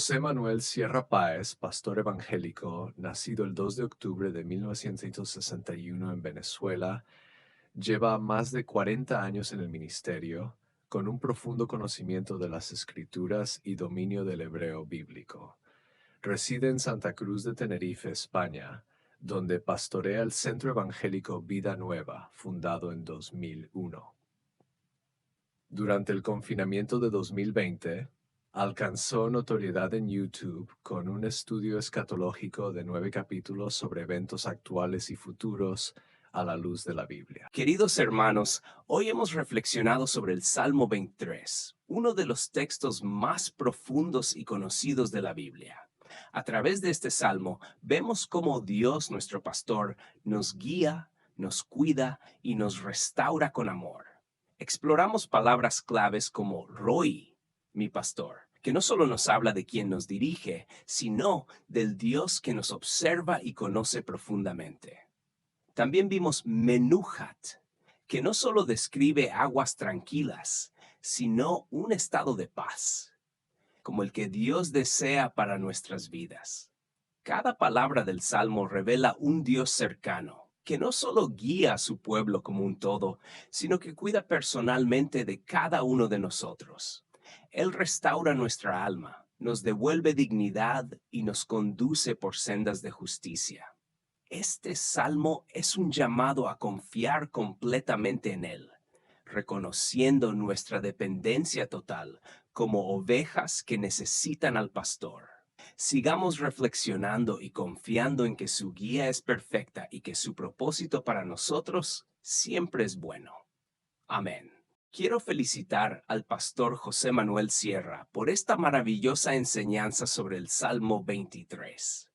José Manuel Sierra Páez, pastor evangélico, nacido el 2 de octubre de 1961 en Venezuela, lleva más de 40 años en el ministerio, con un profundo conocimiento de las Escrituras y dominio del hebreo bíblico. Reside en Santa Cruz de Tenerife, España, donde pastorea el Centro Evangélico Vida Nueva, fundado en 2001. Durante el confinamiento de 2020, alcanzó notoriedad en YouTube con un estudio escatológico de 9 capítulos sobre eventos actuales y futuros a la luz de la Biblia. Queridos hermanos, hoy hemos reflexionado sobre el Salmo 23, uno de los textos más profundos y conocidos de la Biblia. A través de este salmo vemos cómo Dios, nuestro pastor, nos guía, nos cuida y nos restaura con amor. Exploramos palabras claves como Roy, mi pastor, que no solo nos habla de quien nos dirige, sino del Dios que nos observa y conoce profundamente. También vimos Menuhat, que no solo describe aguas tranquilas, sino un estado de paz, como el que Dios desea para nuestras vidas. Cada palabra del Salmo revela un Dios cercano, que no solo guía a su pueblo como un todo, sino que cuida personalmente de cada uno de nosotros. Él restaura nuestra alma, nos devuelve dignidad y nos conduce por sendas de justicia. Este salmo es un llamado a confiar completamente en Él, reconociendo nuestra dependencia total como ovejas que necesitan al pastor. Sigamos reflexionando y confiando en que su guía es perfecta y que su propósito para nosotros siempre es bueno. Amén. Quiero felicitar al pastor José Manuel Sierra por esta maravillosa enseñanza sobre el Salmo 23.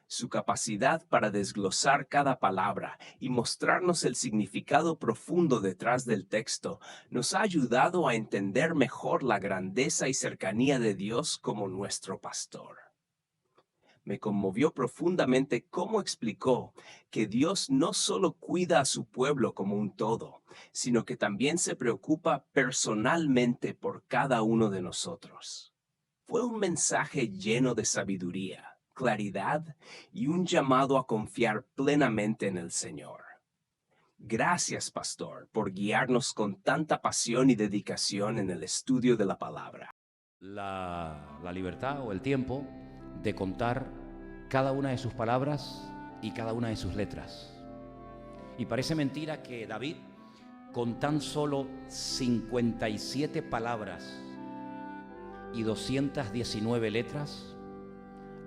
Su capacidad para desglosar cada palabra y mostrarnos el significado profundo detrás del texto nos ha ayudado a entender mejor la grandeza y cercanía de Dios como nuestro pastor. Me conmovió profundamente cómo explicó que Dios no solo cuida a su pueblo como un todo, sino que también se preocupa personalmente por cada uno de nosotros. Fue un mensaje lleno de sabiduría, claridad y un llamado a confiar plenamente en el Señor. Gracias, pastor, por guiarnos con tanta pasión y dedicación en el estudio de la palabra. La libertad o el tiempo de contar cada una de sus palabras y cada una de sus letras. Y parece mentira que David, con tan solo 57 palabras y 219 letras,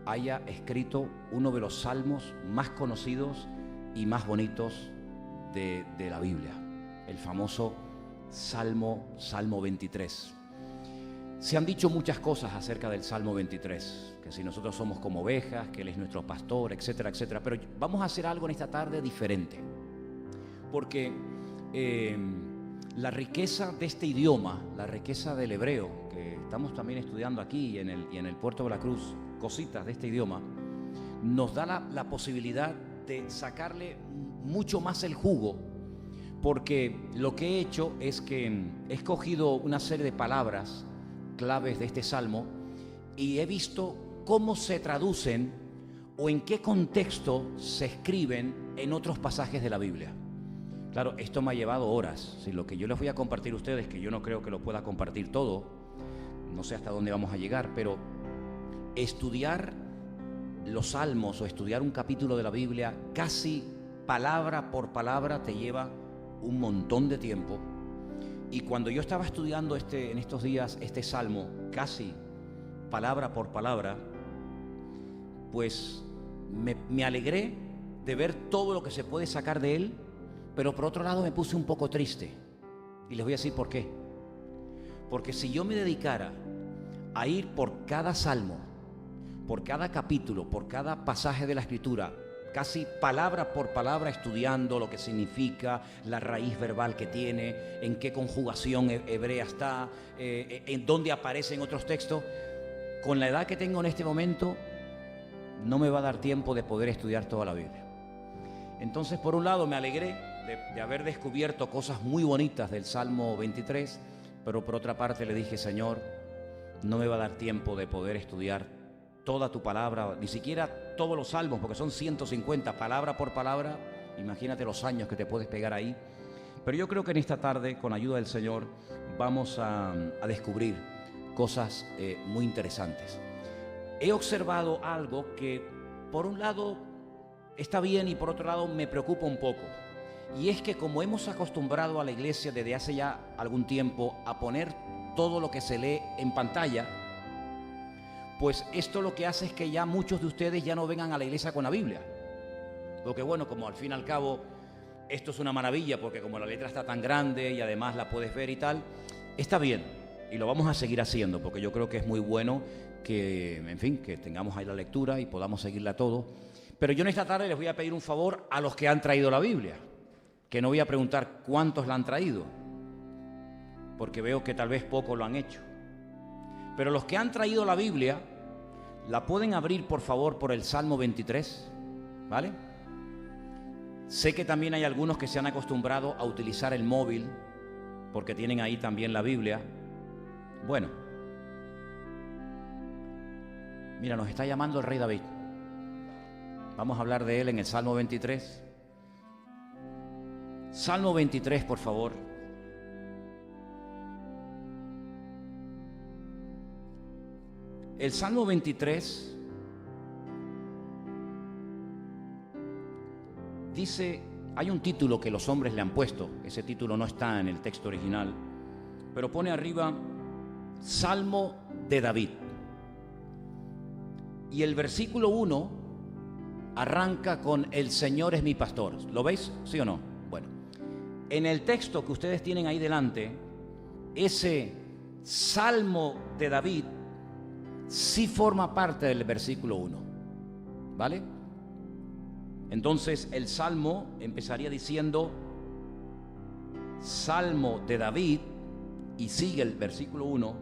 haya escrito uno de los salmos más conocidos y más bonitos de la Biblia, el famoso Salmo 23. Se han dicho muchas cosas acerca del Salmo 23, que si nosotros somos como ovejas, que Él es nuestro pastor, etcétera, etcétera. Pero vamos a hacer algo en esta tarde diferente, porque la riqueza de este idioma, la riqueza del hebreo, que estamos también estudiando aquí y en el Puerto de la Cruz, cositas de este idioma, nos da la posibilidad de sacarle mucho más el jugo, porque lo que he hecho es que he escogido una serie de palabras claves de este salmo y he visto cómo se traducen o en qué contexto se escriben en otros pasajes de la Biblia. Claro, esto me ha llevado horas. Si lo que yo les voy a compartir a ustedes, que yo no creo que lo pueda compartir todo, no sé hasta dónde vamos a llegar, pero estudiar los salmos o estudiar un capítulo de la Biblia casi palabra por palabra te lleva un montón de tiempo. Y cuando yo estaba estudiando en estos días este salmo, casi palabra por palabra, pues me alegré de ver todo lo que se puede sacar de él, pero por otro lado me puse un poco triste. Y les voy a decir por qué. Porque si yo me dedicara a ir por cada salmo, por cada capítulo, por cada pasaje de la Escritura, casi palabra por palabra estudiando lo que significa, la raíz verbal que tiene, en qué conjugación hebrea está, en dónde aparece en otros textos, con la edad que tengo en este momento, no me va a dar tiempo de poder estudiar toda la Biblia. Entonces, por un lado, me alegré de haber descubierto cosas muy bonitas del Salmo 23, pero por otra parte le dije, Señor, no me va a dar tiempo de poder estudiar toda tu palabra, ni siquiera todos los salmos, porque son 150 palabra por palabra. Imagínate los años que te puedes pegar ahí. Pero yo creo que en esta tarde, con ayuda del Señor, vamos a descubrir cosas muy interesantes. He observado algo que, por un lado, está bien y por otro lado me preocupa un poco. Y es que como hemos acostumbrado a la iglesia desde hace ya algún tiempo a poner todo lo que se lee en pantalla, pues esto lo que hace es que ya muchos de ustedes ya no vengan a la iglesia con la Biblia. Porque bueno, como al fin y al cabo esto es una maravilla, porque como la letra está tan grande y además la puedes ver y tal, está bien. Y lo vamos a seguir haciendo, porque yo creo que es muy bueno que, en fin, que tengamos ahí la lectura y podamos seguirla todo. Pero yo en esta tarde les voy a pedir un favor a los que han traído la Biblia, que no voy a preguntar cuántos la han traído, porque veo que tal vez pocos lo han hecho. Pero los que han traído la Biblia, la pueden abrir por favor por el Salmo 23, ¿vale? Sé que también hay algunos que se han acostumbrado a utilizar el móvil, porque tienen ahí también la Biblia. Bueno, mira, nos está llamando el rey David. Vamos a hablar de él en el Salmo 23. Salmo 23, por favor. El Salmo 23 dice, hay un título que los hombres le han puesto, ese título no está en el texto original, pero pone arriba Salmo de David. Y el versículo 1 arranca con el Señor es mi pastor. ¿Lo veis? ¿Sí o no? Bueno, en el texto que ustedes tienen ahí delante, ese Salmo de David sí forma parte del versículo 1, ¿vale? Entonces el Salmo empezaría diciendo Salmo de David y sigue el versículo 1,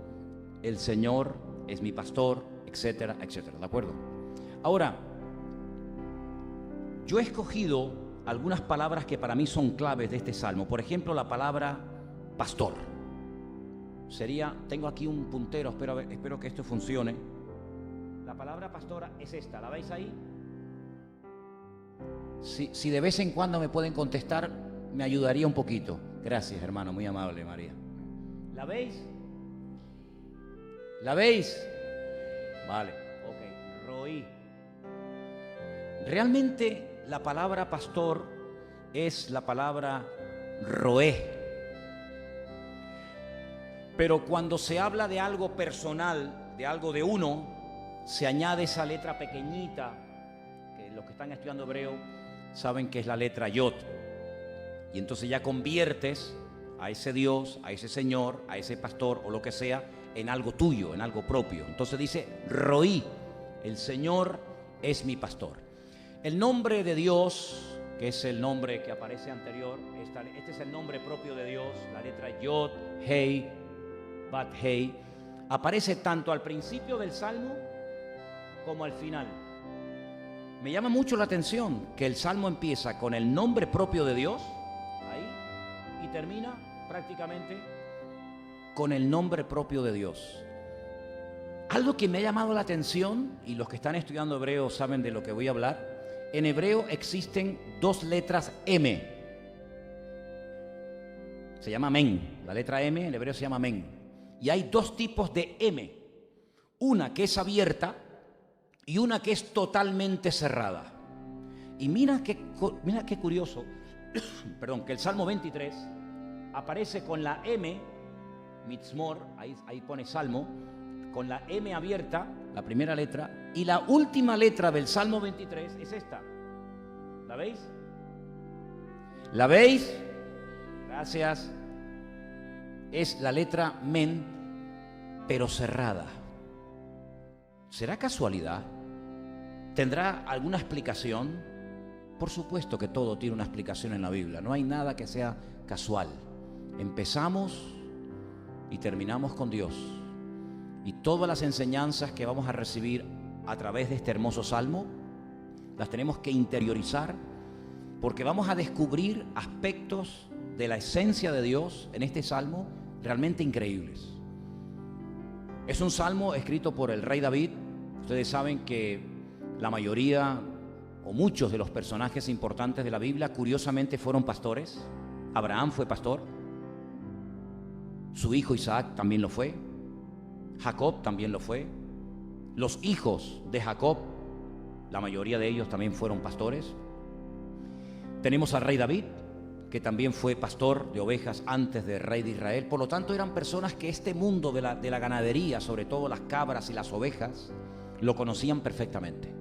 el Señor es mi pastor, etcétera, etcétera, ¿de acuerdo? Ahora, yo he escogido algunas palabras que para mí son claves de este Salmo. Por ejemplo, la palabra pastor. Sería, tengo aquí un puntero, espero que esto funcione. La palabra pastora es esta, ¿la veis ahí? Si de vez en cuando me pueden contestar, me ayudaría un poquito. Gracias, hermano, muy amable, María. ¿La veis? ¿La veis? Vale, ok, roí. Realmente la palabra pastor es la palabra roé. Pero cuando se habla de algo personal, de algo de uno, se añade esa letra pequeñita, que los que están estudiando hebreo saben que es la letra Yod. Y entonces ya conviertes a ese Dios, a ese Señor, a ese pastor o lo que sea, en algo tuyo, en algo propio. Entonces dice, Roí, el Señor es mi pastor. El nombre de Dios, que es el nombre que aparece anterior, este es el nombre propio de Dios, la letra Yod, Hei, Bat Hei, aparece tanto al principio del Salmo como al final. Me llama mucho la atención que el Salmo empieza con el nombre propio de Dios, ahí, y termina prácticamente con el nombre propio de Dios. Algo que me ha llamado la atención, y los que están estudiando hebreo saben de lo que voy a hablar, en hebreo existen dos letras M. Se llama Men, la letra M en hebreo se llama Men. Y hay dos tipos de M, una que es abierta y una que es totalmente cerrada. Y mira qué curioso, perdón, que el Salmo 23 aparece con la M, Mitzmor, ahí pone Salmo, con la M abierta, la primera letra, y la última letra del Salmo 23 es esta. ¿La veis? ¿La veis? Gracias. Es la letra Men, pero cerrada. ¿Será casualidad? ¿Tendrá alguna explicación? Por supuesto que todo tiene una explicación en la Biblia. No hay nada que sea casual. Empezamos y terminamos con Dios. Y todas las enseñanzas que vamos a recibir a través de este hermoso salmo, las tenemos que interiorizar, porque vamos a descubrir aspectos de la esencia de Dios en este salmo realmente increíbles. Es un salmo escrito por el rey David. Ustedes saben que la mayoría o muchos de los personajes importantes de la Biblia curiosamente fueron pastores. Abraham fue pastor, su hijo Isaac también lo fue, Jacob también lo fue, los hijos de Jacob, la mayoría de ellos también fueron pastores. Tenemos al rey David, que también fue pastor de ovejas antes de rey de Israel. Por lo tanto, eran personas que este mundo de la ganadería, sobre todo las cabras y las ovejas, lo conocían perfectamente.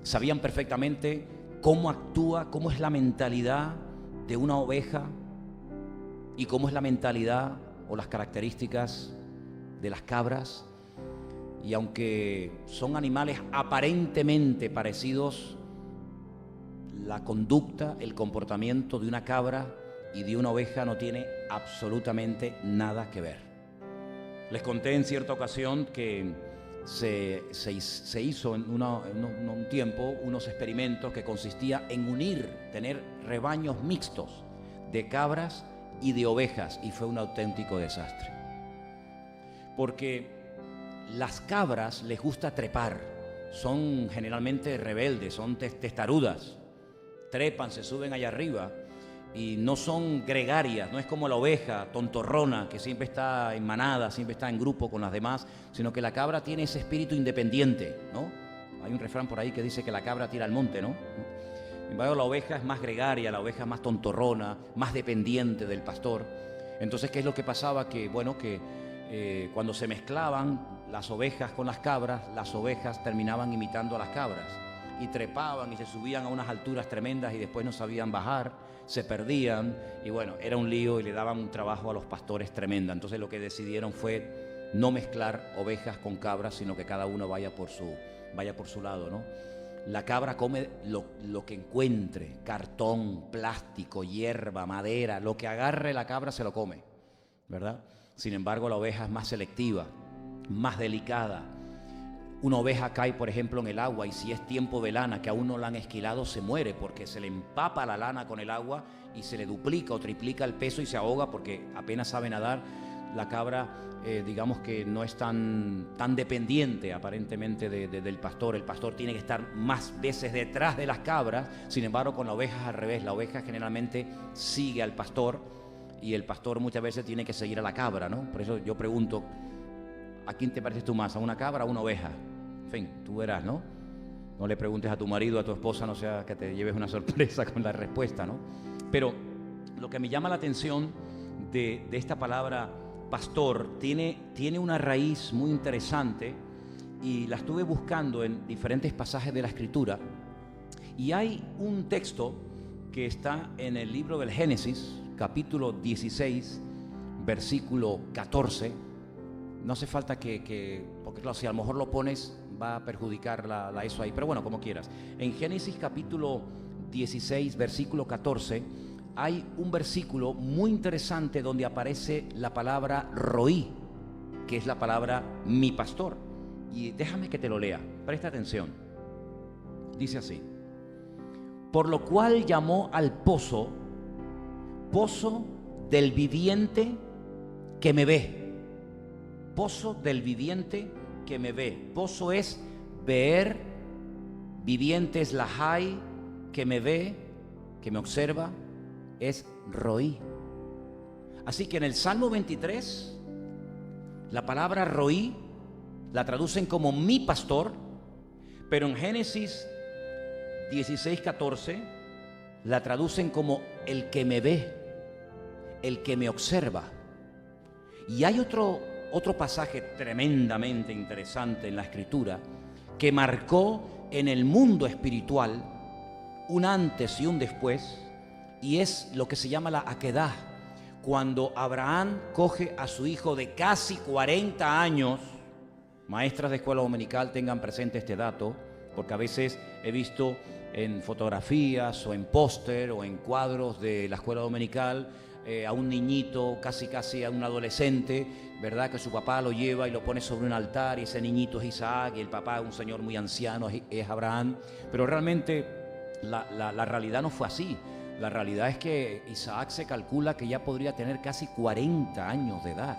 Sabían perfectamente cómo actúa, cómo es la mentalidad de una oveja y cómo es la mentalidad o las características de las cabras. Y aunque son animales aparentemente parecidos, la conducta, el comportamiento de una cabra y de una oveja no tiene absolutamente nada que ver. Les conté en cierta ocasión que se hizo en un tiempo unos experimentos que consistía en tener rebaños mixtos de cabras y de ovejas, y fue un auténtico desastre. Porque las cabras les gusta trepar, son generalmente rebeldes, son testarudas, trepan, se suben allá arriba y no son gregarias, no es como la oveja tontorrona que siempre está en manada, siempre está en grupo con las demás, sino que la cabra tiene ese espíritu independiente, ¿no? Hay un refrán por ahí que dice que la cabra tira al monte, ¿no? En cambio, la oveja es más gregaria, la oveja es más tontorrona, más dependiente del pastor. Entonces, ¿qué es lo que pasaba? Que, bueno, cuando se mezclaban las ovejas con las cabras, las ovejas terminaban imitando a las cabras y trepaban y se subían a unas alturas tremendas y después no sabían bajar, se perdían y bueno, era un lío y le daban un trabajo a los pastores tremenda. Entonces lo que decidieron fue no mezclar ovejas con cabras, sino que cada uno vaya por su lado, ¿no? La cabra come lo que encuentre, cartón, plástico, hierba, madera, lo que agarre la cabra se lo come, ¿verdad? Sin embargo, la oveja es más selectiva, más delicada. Una oveja cae, por ejemplo, en el agua y si es tiempo de lana que aún no la han esquilado, se muere porque se le empapa la lana con el agua y se le duplica o triplica el peso y se ahoga porque apenas sabe nadar. La cabra, digamos que no es tan dependiente aparentemente del pastor. El pastor tiene que estar más veces detrás de las cabras. Sin embargo, con la oveja es al revés. La oveja generalmente sigue al pastor y el pastor muchas veces tiene que seguir a la cabra, ¿no? Por eso yo pregunto, ¿a quién te pareces tú más? ¿A una cabra o a una oveja? En fin, tú verás, ¿no? No le preguntes a tu marido, a tu esposa, no sea que te lleves una sorpresa con la respuesta, ¿no? Pero lo que me llama la atención de esta palabra pastor tiene una raíz muy interesante y la estuve buscando en diferentes pasajes de la Escritura. Y hay un texto que está en el libro del Génesis, capítulo 16, versículo 14. No hace falta porque claro, si a lo mejor lo pones va a perjudicar eso ahí, pero bueno, como quieras. En Génesis capítulo 16, versículo 14, hay un versículo muy interesante donde aparece la palabra roí, que es la palabra mi pastor. Y déjame que te lo lea, presta atención. Dice así: por lo cual llamó al pozo, pozo del viviente que me ve. Pozo del viviente que me ve. Pozo es ver, viviente es la hay, que me ve, que me observa, es roí. Así que en el Salmo 23, la palabra roí la traducen como mi pastor, pero en Génesis 16:14 la traducen como el que me ve, el que me observa. Y hay otro pasaje tremendamente interesante en la Escritura que marcó en el mundo espiritual un antes y un después, y es lo que se llama la Akedah, cuando Abraham coge a su hijo de casi 40 años. Maestras de escuela dominical, tengan presente este dato, porque a veces he visto en fotografías o en póster o en cuadros de la escuela dominical a un niñito, casi a un adolescente, ¿verdad? Que su papá lo lleva y lo pone sobre un altar y ese niñito es Isaac y el papá es un señor muy anciano, es Abraham. Pero realmente la realidad no fue así. La realidad es que Isaac se calcula que ya podría tener casi 40 años de edad.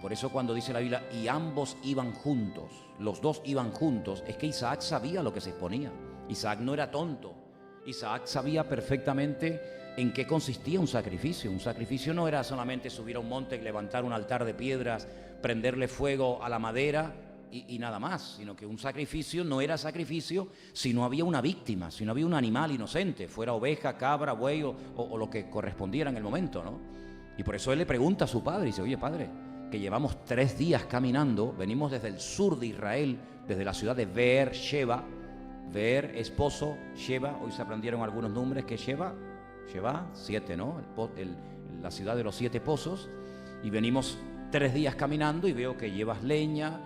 por eso cuando dice la Biblia, y ambos iban juntos, los dos iban juntos, es que Isaac sabía lo que se exponía. Isaac no era tonto. Isaac sabía perfectamente en qué consistía un sacrificio. Un sacrificio no era solamente subir a un monte, levantar un altar de piedras, prenderle fuego a la madera y nada más, sino que un sacrificio no era sacrificio si no había una víctima, si no había un animal inocente, fuera oveja, cabra, buey o lo que correspondiera en el momento, ¿no? Y por eso él le pregunta a su padre, dice, oye padre, que llevamos 3 días caminando, venimos desde el sur de Israel, desde la ciudad de Beer-Sheba, Beer, esposo, Sheba, hoy se aprendieron algunos nombres, que Sheba, 7, ¿no? La ciudad de los 7 pozos, y venimos 3 días caminando y veo que llevas leña,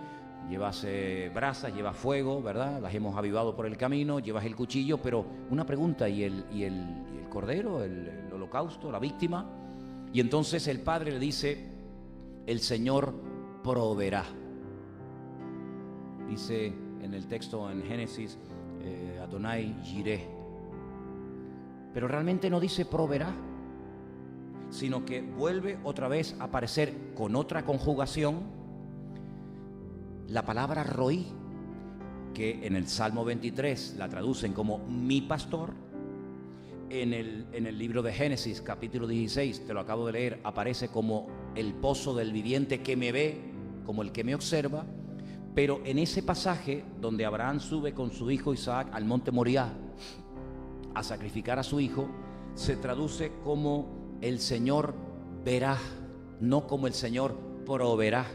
llevas brasas, llevas fuego, ¿verdad? Las hemos avivado por el camino, llevas el cuchillo, pero una pregunta, ¿y el cordero, el holocausto, la víctima? Y entonces el padre le dice, el Señor proveerá. Dice en el texto en Génesis, Adonai Jireh. Pero realmente no dice proveerá, sino que vuelve otra vez a aparecer con otra conjugación la palabra roí, que en el Salmo 23 la traducen como mi pastor. En el libro de Génesis, capítulo 16, te lo acabo de leer, aparece como el pozo del viviente que me ve, como el que me observa. Pero en ese pasaje donde Abraham sube con su hijo Isaac al monte Moriah a sacrificar a su hijo, se traduce como el Señor verá, no como el Señor proveerá,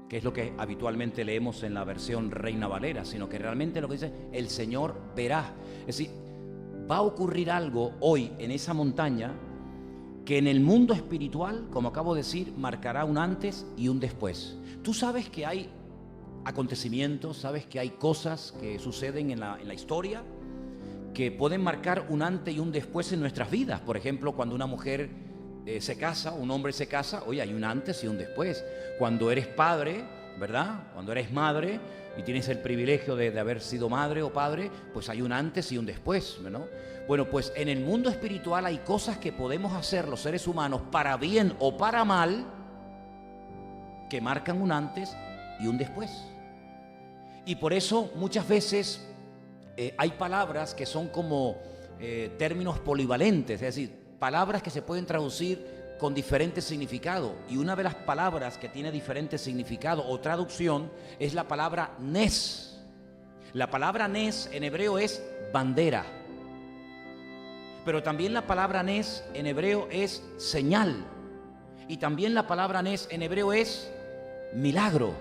que es lo que habitualmente leemos en la versión Reina Valera, sino que realmente lo que dice, el Señor verá. Es decir, va a ocurrir algo hoy en esa montaña que en el mundo espiritual, como acabo de decir, marcará un antes y un después. Tú sabes que hay acontecimientos, sabes que hay cosas que suceden en la historia que pueden marcar un antes y un después en nuestras vidas. Por ejemplo, cuando una mujer se casa, un hombre se casa, oye, hay un antes y un después. Cuando eres padre, ¿verdad? Cuando eres madre y tienes el privilegio de haber sido madre o padre, pues hay un antes y un después, ¿no? Bueno, pues en el mundo espiritual hay cosas que podemos hacer los seres humanos para bien o para mal que marcan un antes y un después. Y por eso muchas veces hay palabras que son como términos polivalentes, es decir, palabras que se pueden traducir con diferente significado. Y una de las palabras que tiene diferente significado o traducción es la palabra nes. La palabra nes en hebreo es bandera. Pero también la palabra nes en hebreo es señal. Y también la palabra nes en hebreo es milagro.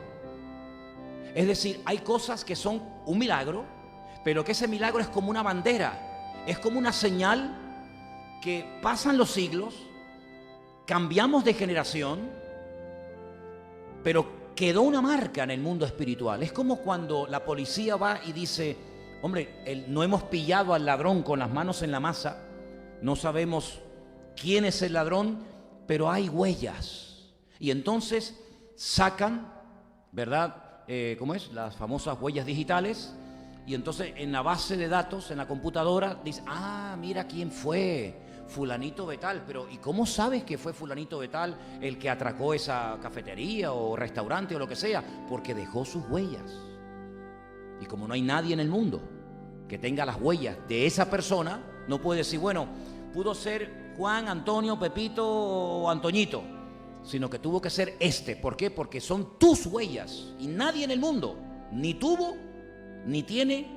Es decir, hay cosas que son un milagro, pero que ese milagro es como una bandera, es como una señal que pasan los siglos, cambiamos de generación, pero quedó una marca en el mundo espiritual. Es como cuando la policía va y dice, hombre, no hemos pillado al ladrón con las manos en la masa, no sabemos quién es el ladrón, pero hay huellas. Y entonces sacan, ¿verdad? ¿Cómo es? Las famosas huellas digitales. Y entonces en la base de datos, en la computadora, dice, mira quién fue, fulanito de tal. Pero ¿y cómo sabes que fue fulanito de tal el que atracó esa cafetería o restaurante o lo que sea? Porque dejó sus huellas. Y como no hay nadie en el mundo que tenga las huellas de esa persona, no puede decir, bueno, pudo ser Juan, Antonio, Pepito o Antoñito, sino que tuvo que ser este. ¿Por qué? Porque son tus huellas y nadie en el mundo ni tuvo, ni tiene,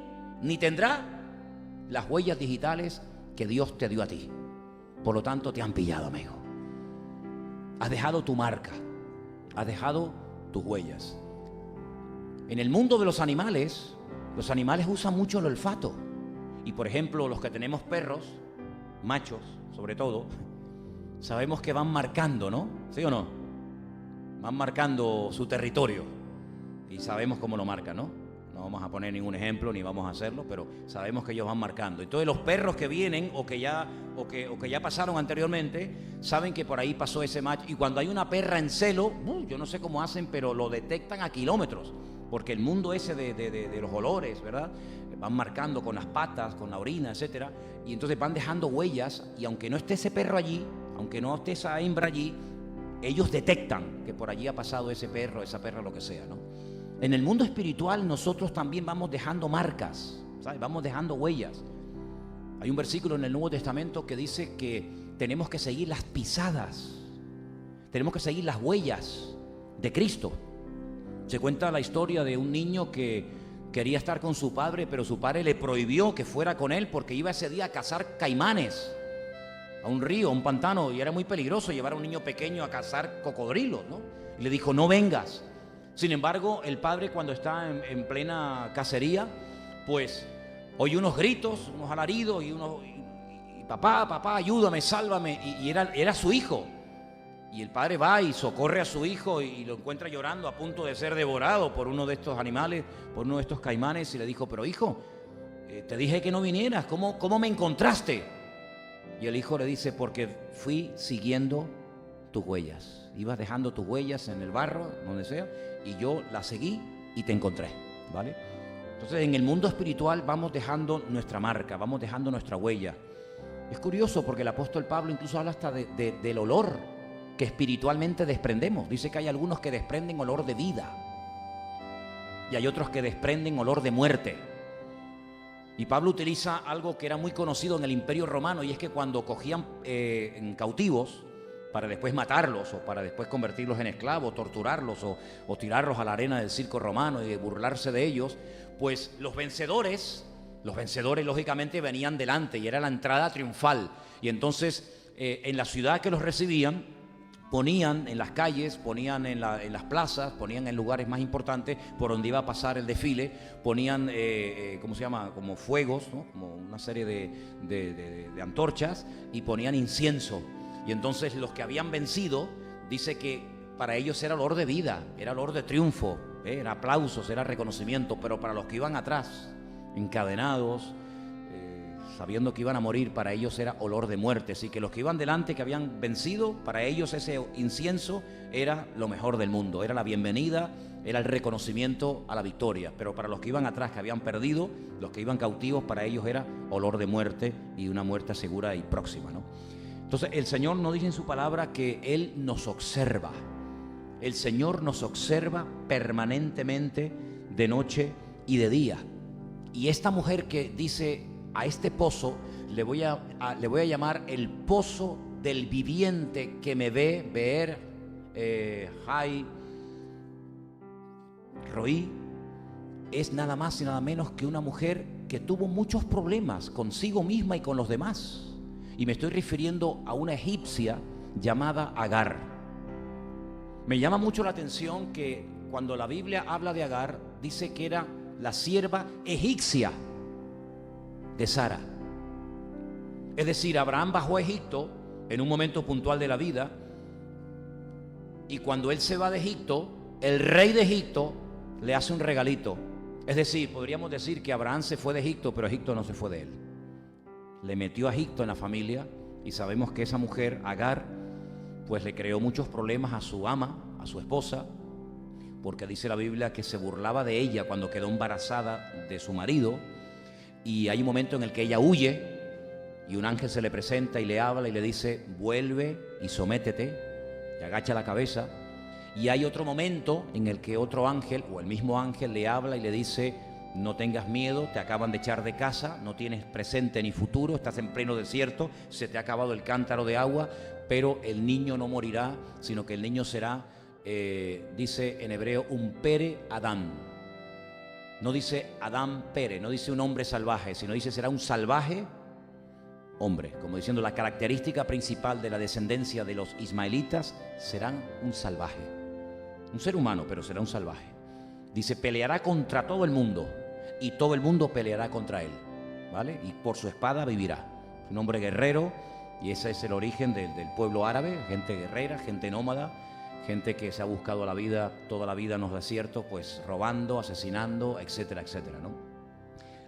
ni tendrá las huellas digitales que Dios te dio a ti. Por lo tanto, te han pillado, amigo. Has dejado tu marca, has dejado tus huellas. En el mundo de los animales usan mucho el olfato. Y por ejemplo, los que tenemos perros, machos sobre todo, sabemos que van marcando, ¿no? ¿Sí o no? Van marcando su territorio. Y sabemos cómo lo marcan, ¿no? No vamos a poner ningún ejemplo ni vamos a hacerlo, pero sabemos que ellos van marcando. Entonces los perros que vienen o que ya pasaron anteriormente, saben que por ahí pasó ese macho. Y cuando hay una perra en celo, yo no sé cómo hacen, pero lo detectan a kilómetros. Porque el mundo ese de los olores, ¿verdad? Van marcando con las patas, con la orina, etcétera. Y entonces van dejando huellas. Y aunque no esté ese perro allí, aunque no esté esa hembra allí, ellos detectan que por allí ha pasado ese perro, esa perra, lo que sea, ¿no? En el mundo espiritual nosotros también vamos dejando marcas, ¿sabes? Vamos dejando huellas. Hay un versículo en el Nuevo Testamento que dice que tenemos que seguir las pisadas, tenemos que seguir las huellas de Cristo. Se cuenta la historia de un niño que quería estar con su padre, pero su padre le prohibió que fuera con él porque iba ese día a cazar caimanes a un río, a un pantano, y era muy peligroso llevar a un niño pequeño a cazar cocodrilos, ¿no? Y le dijo, no vengas. Sin embargo, el padre, cuando está en plena cacería, pues oye unos gritos, unos alaridos y papá, ayúdame, sálvame. Y era su hijo. Y el padre va y socorre a su hijo y lo encuentra llorando a punto de ser devorado por uno de estos animales, por uno de estos caimanes, y le dijo, pero hijo, te dije que no vinieras, ¿cómo me encontraste? Y el hijo le dice, porque fui siguiendo tus huellas. Ibas dejando tus huellas en el barro, donde sea, y yo las seguí y te encontré, ¿vale? Entonces, en el mundo espiritual vamos dejando nuestra marca, vamos dejando nuestra huella. Es curioso porque el apóstol Pablo incluso habla hasta del olor que espiritualmente desprendemos. Dice que hay algunos que desprenden olor de vida y hay otros que desprenden olor de muerte. Y Pablo utiliza algo que era muy conocido en el Imperio Romano, y es que cuando cogían en cautivos para después matarlos o para después convertirlos en esclavos, torturarlos o tirarlos a la arena del circo romano y burlarse de ellos, pues los vencedores lógicamente venían delante y era la entrada triunfal. Y entonces en la ciudad que los recibían, ponían en las calles, ponían en las plazas, ponían en lugares más importantes por donde iba a pasar el desfile, ponían, ¿cómo se llama? Como fuegos, ¿no? Como una serie de antorchas, y ponían incienso. Y entonces los que habían vencido, dice que para ellos era olor de vida, era olor de triunfo, era aplausos, era reconocimiento. Pero para los que iban atrás, encadenados, sabiendo que iban a morir, para ellos era olor de muerte. Así que los que iban delante, que habían vencido, para ellos ese incienso era lo mejor del mundo, era la bienvenida, era el reconocimiento a la victoria. Pero para los que iban atrás, que habían perdido, los que iban cautivos, para ellos era olor de muerte, y una muerte segura y próxima, ¿no? Entonces el Señor nos dice en su palabra que Él nos observa. El Señor nos observa permanentemente, de noche y de día. Y esta mujer que dice, a este pozo le voy a llamar el pozo del viviente que me ve, Beer Jai Roí, es nada más y nada menos que una mujer que tuvo muchos problemas consigo misma y con los demás. Y me estoy refiriendo a una egipcia llamada Agar. Me llama mucho la atención que cuando la Biblia habla de Agar, dice que era la sierva egipcia de Sara. Es decir, Abraham bajó a Egipto en un momento puntual de la vida, y cuando él se va de Egipto, el rey de Egipto le hace un regalito. Es decir, podríamos decir que Abraham se fue de Egipto, pero Egipto no se fue de él. Le metió a Egipto en la familia, y sabemos que esa mujer, Agar, pues le creó muchos problemas a su ama, a su esposa, porque dice la Biblia que se burlaba de ella cuando quedó embarazada de su marido. Y hay un momento en el que ella huye, y un ángel se le presenta y le habla y le dice, vuelve y sométete, y agacha la cabeza. Y hay otro momento en el que otro ángel, o el mismo ángel, le habla y le dice, no tengas miedo, te acaban de echar de casa, no tienes presente ni futuro, estás en pleno desierto, se te ha acabado el cántaro de agua, pero el niño no morirá, sino que el niño será, dice en hebreo, un pere Adán. No dice Adán pere, no dice un hombre salvaje, sino dice será un salvaje hombre, como diciendo la característica principal de la descendencia de los ismaelitas serán un salvaje, un ser humano, pero será un salvaje. Dice, peleará contra todo el mundo y todo el mundo peleará contra él, ¿vale? Y por su espada vivirá. Un hombre guerrero, y ese es el origen del pueblo árabe, gente guerrera, gente nómada, gente que se ha buscado la vida, toda la vida en los desiertos, pues robando, asesinando, etcétera, etcétera, ¿no?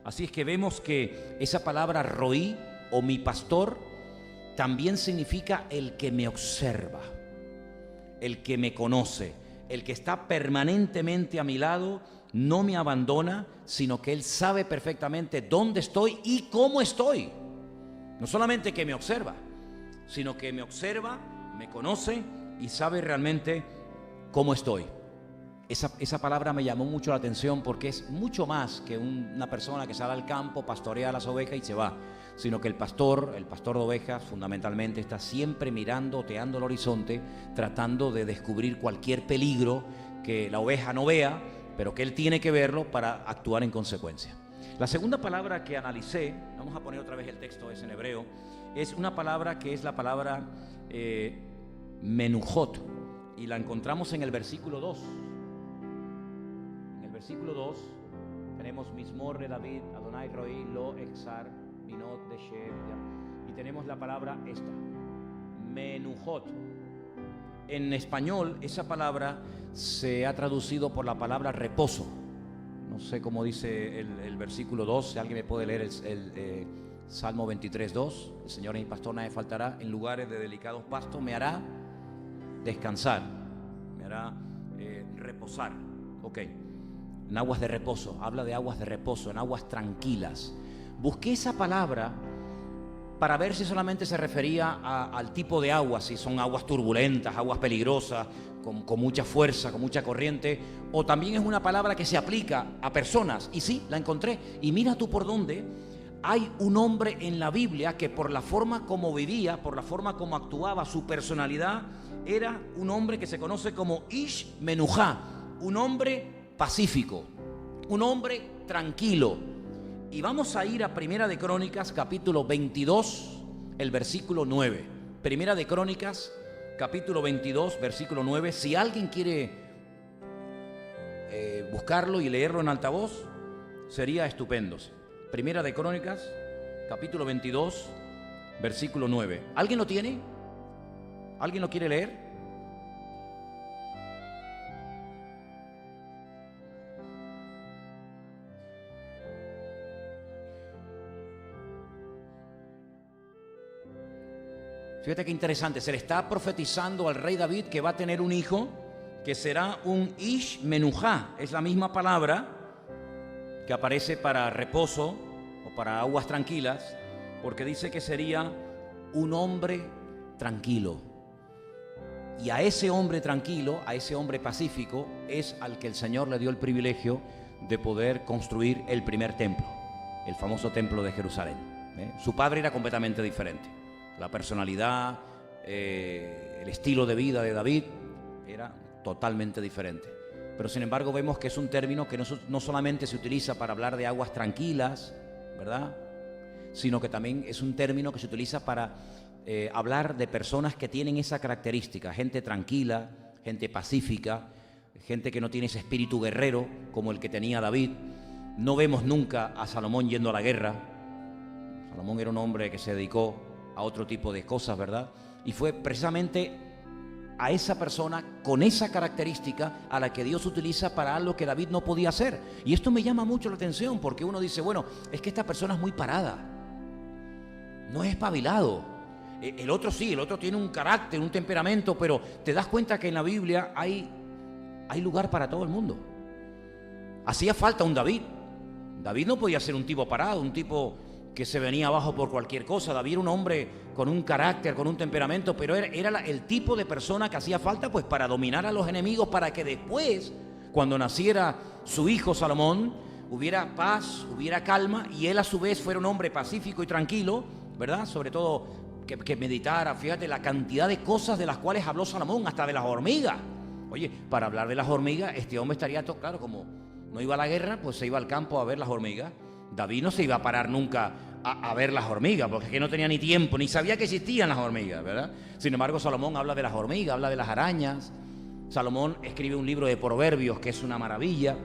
Así es que vemos que esa palabra roí, o mi pastor, también significa el que me observa, el que me conoce, el que está permanentemente a mi lado, no me abandona, sino que Él sabe perfectamente dónde estoy y cómo estoy. No solamente que me observa, sino que me observa, me conoce y sabe realmente cómo estoy. Esa palabra me llamó mucho la atención porque es mucho más que una persona que sale al campo, pastorea las ovejas y se va, sino que el pastor de ovejas fundamentalmente está siempre mirando, oteando el horizonte, tratando de descubrir cualquier peligro que la oveja no vea, pero que él tiene que verlo para actuar en consecuencia. La segunda palabra que analicé, vamos a poner otra vez el texto, es en hebreo, es una palabra que es la palabra menujot, y la encontramos en el versículo 2. En el versículo 2 tenemos Mismor de David, Adonai Roí, Lo Exar, Minot de Shem, y tenemos la palabra esta, menujot. En español esa palabra se ha traducido por la palabra reposo. No sé cómo dice el versículo 2, si alguien me puede leer el Salmo 23, 2. El Señor es mi pastor, nada me faltará, en lugares de delicados pastos me hará descansar, me hará reposar. Ok, en aguas de reposo, habla de aguas de reposo, en aguas tranquilas. Busqué esa palabra para ver si solamente se refería al tipo de agua, si son aguas turbulentas, aguas peligrosas, con mucha fuerza, con mucha corriente, o también es una palabra que se aplica a personas. Y sí, la encontré. Y mira tú por dónde hay un hombre en la Biblia que por la forma como vivía, por la forma como actuaba, su personalidad, era un hombre que se conoce como Ish Menujá, un hombre pacífico, un hombre tranquilo. Y vamos a ir a Primera de Crónicas, capítulo 22, el versículo 9. Primera de Crónicas, capítulo 22, versículo 9. Si alguien quiere buscarlo y leerlo en altavoz, sería estupendo. Primera de Crónicas, capítulo 22, versículo 9. ¿Alguien lo tiene? ¿Alguien lo quiere leer? Fíjate qué interesante, se le está profetizando al rey David que va a tener un hijo que será un Ish Menujá. Es la misma palabra que aparece para reposo o para aguas tranquilas, porque dice que sería un hombre tranquilo. Y a ese hombre tranquilo, a ese hombre pacífico, es al que el Señor le dio el privilegio de poder construir el primer templo, el famoso templo de Jerusalén. Su padre era completamente diferente. La personalidad, el estilo de vida de David era totalmente diferente. Pero sin embargo vemos que es un término que no solamente se utiliza para hablar de aguas tranquilas, ¿verdad? Sino que también es un término que se utiliza para hablar de personas que tienen esa característica, gente tranquila, gente pacífica, gente que no tiene ese espíritu guerrero como el que tenía David. No vemos nunca a Salomón yendo a la guerra. Salomón era un hombre que se dedicó a otro tipo de cosas, ¿verdad? Y fue precisamente a esa persona con esa característica a la que Dios utiliza para algo que David no podía hacer. Y esto me llama mucho la atención porque uno dice, bueno, es que esta persona es muy parada, no es espabilado. El otro sí, el otro tiene un carácter, un temperamento, pero te das cuenta que en la Biblia hay lugar para todo el mundo. Hacía falta un David. David no podía ser un tipo parado, un tipo que se venía abajo por cualquier cosa. David era un hombre con un carácter, con un temperamento, pero era el tipo de persona que hacía falta pues para dominar a los enemigos, para que después, cuando naciera su hijo Salomón, hubiera paz, hubiera calma, y él a su vez fuera un hombre pacífico y tranquilo, ¿verdad? Sobre todo que meditara. Fíjate la cantidad de cosas de las cuales habló Salomón, hasta de las hormigas. Oye, para hablar de las hormigas, este hombre estaría todo claro, como no iba a la guerra, pues se iba al campo a ver las hormigas. David no se iba a parar nunca a ver las hormigas, porque es que no tenía ni tiempo, ni sabía que existían las hormigas, ¿verdad? Sin embargo, Salomón habla de las hormigas, habla de las arañas. Salomón escribe un libro de Proverbios que es una maravilla.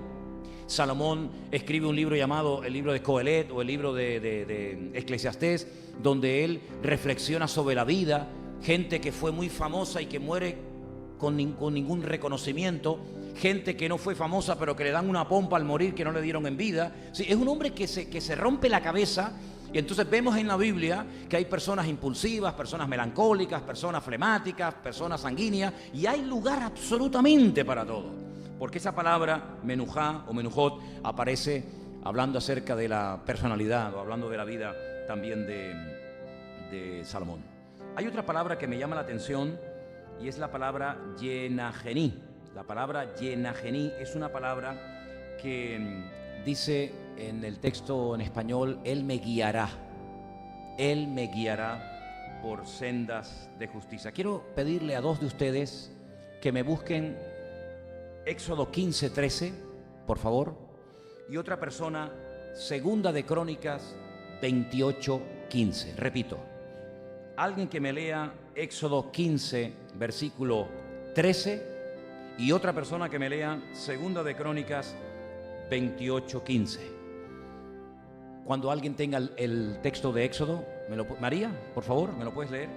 Salomón escribe un libro llamado el libro de Coelet o el libro de Eclesiastés, donde él reflexiona sobre la vida, gente que fue muy famosa y que muere con ningún reconocimiento, gente que no fue famosa pero que le dan una pompa al morir que no le dieron en vida. Sí, es un hombre que se rompe la cabeza. Y entonces vemos en la Biblia que hay personas impulsivas, personas melancólicas, personas flemáticas, personas sanguíneas, y hay lugar absolutamente para todo. Porque esa palabra menujá o menujot aparece hablando acerca de la personalidad o hablando de la vida también de Salomón. Hay otra palabra que me llama la atención y es la palabra yenagení. La palabra yenagení es una palabra que dice en el texto en español: Él me guiará por sendas de justicia. Quiero pedirle a dos de ustedes que me busquen Éxodo 15:13, por favor, y otra persona, Segunda de Crónicas 28:15. Repito, alguien que me lea Éxodo 15, versículo 13, y otra persona que me lea Segunda de Crónicas 28:15. Cuando alguien tenga el texto de Éxodo, María, por favor, ¿me lo puedes leer?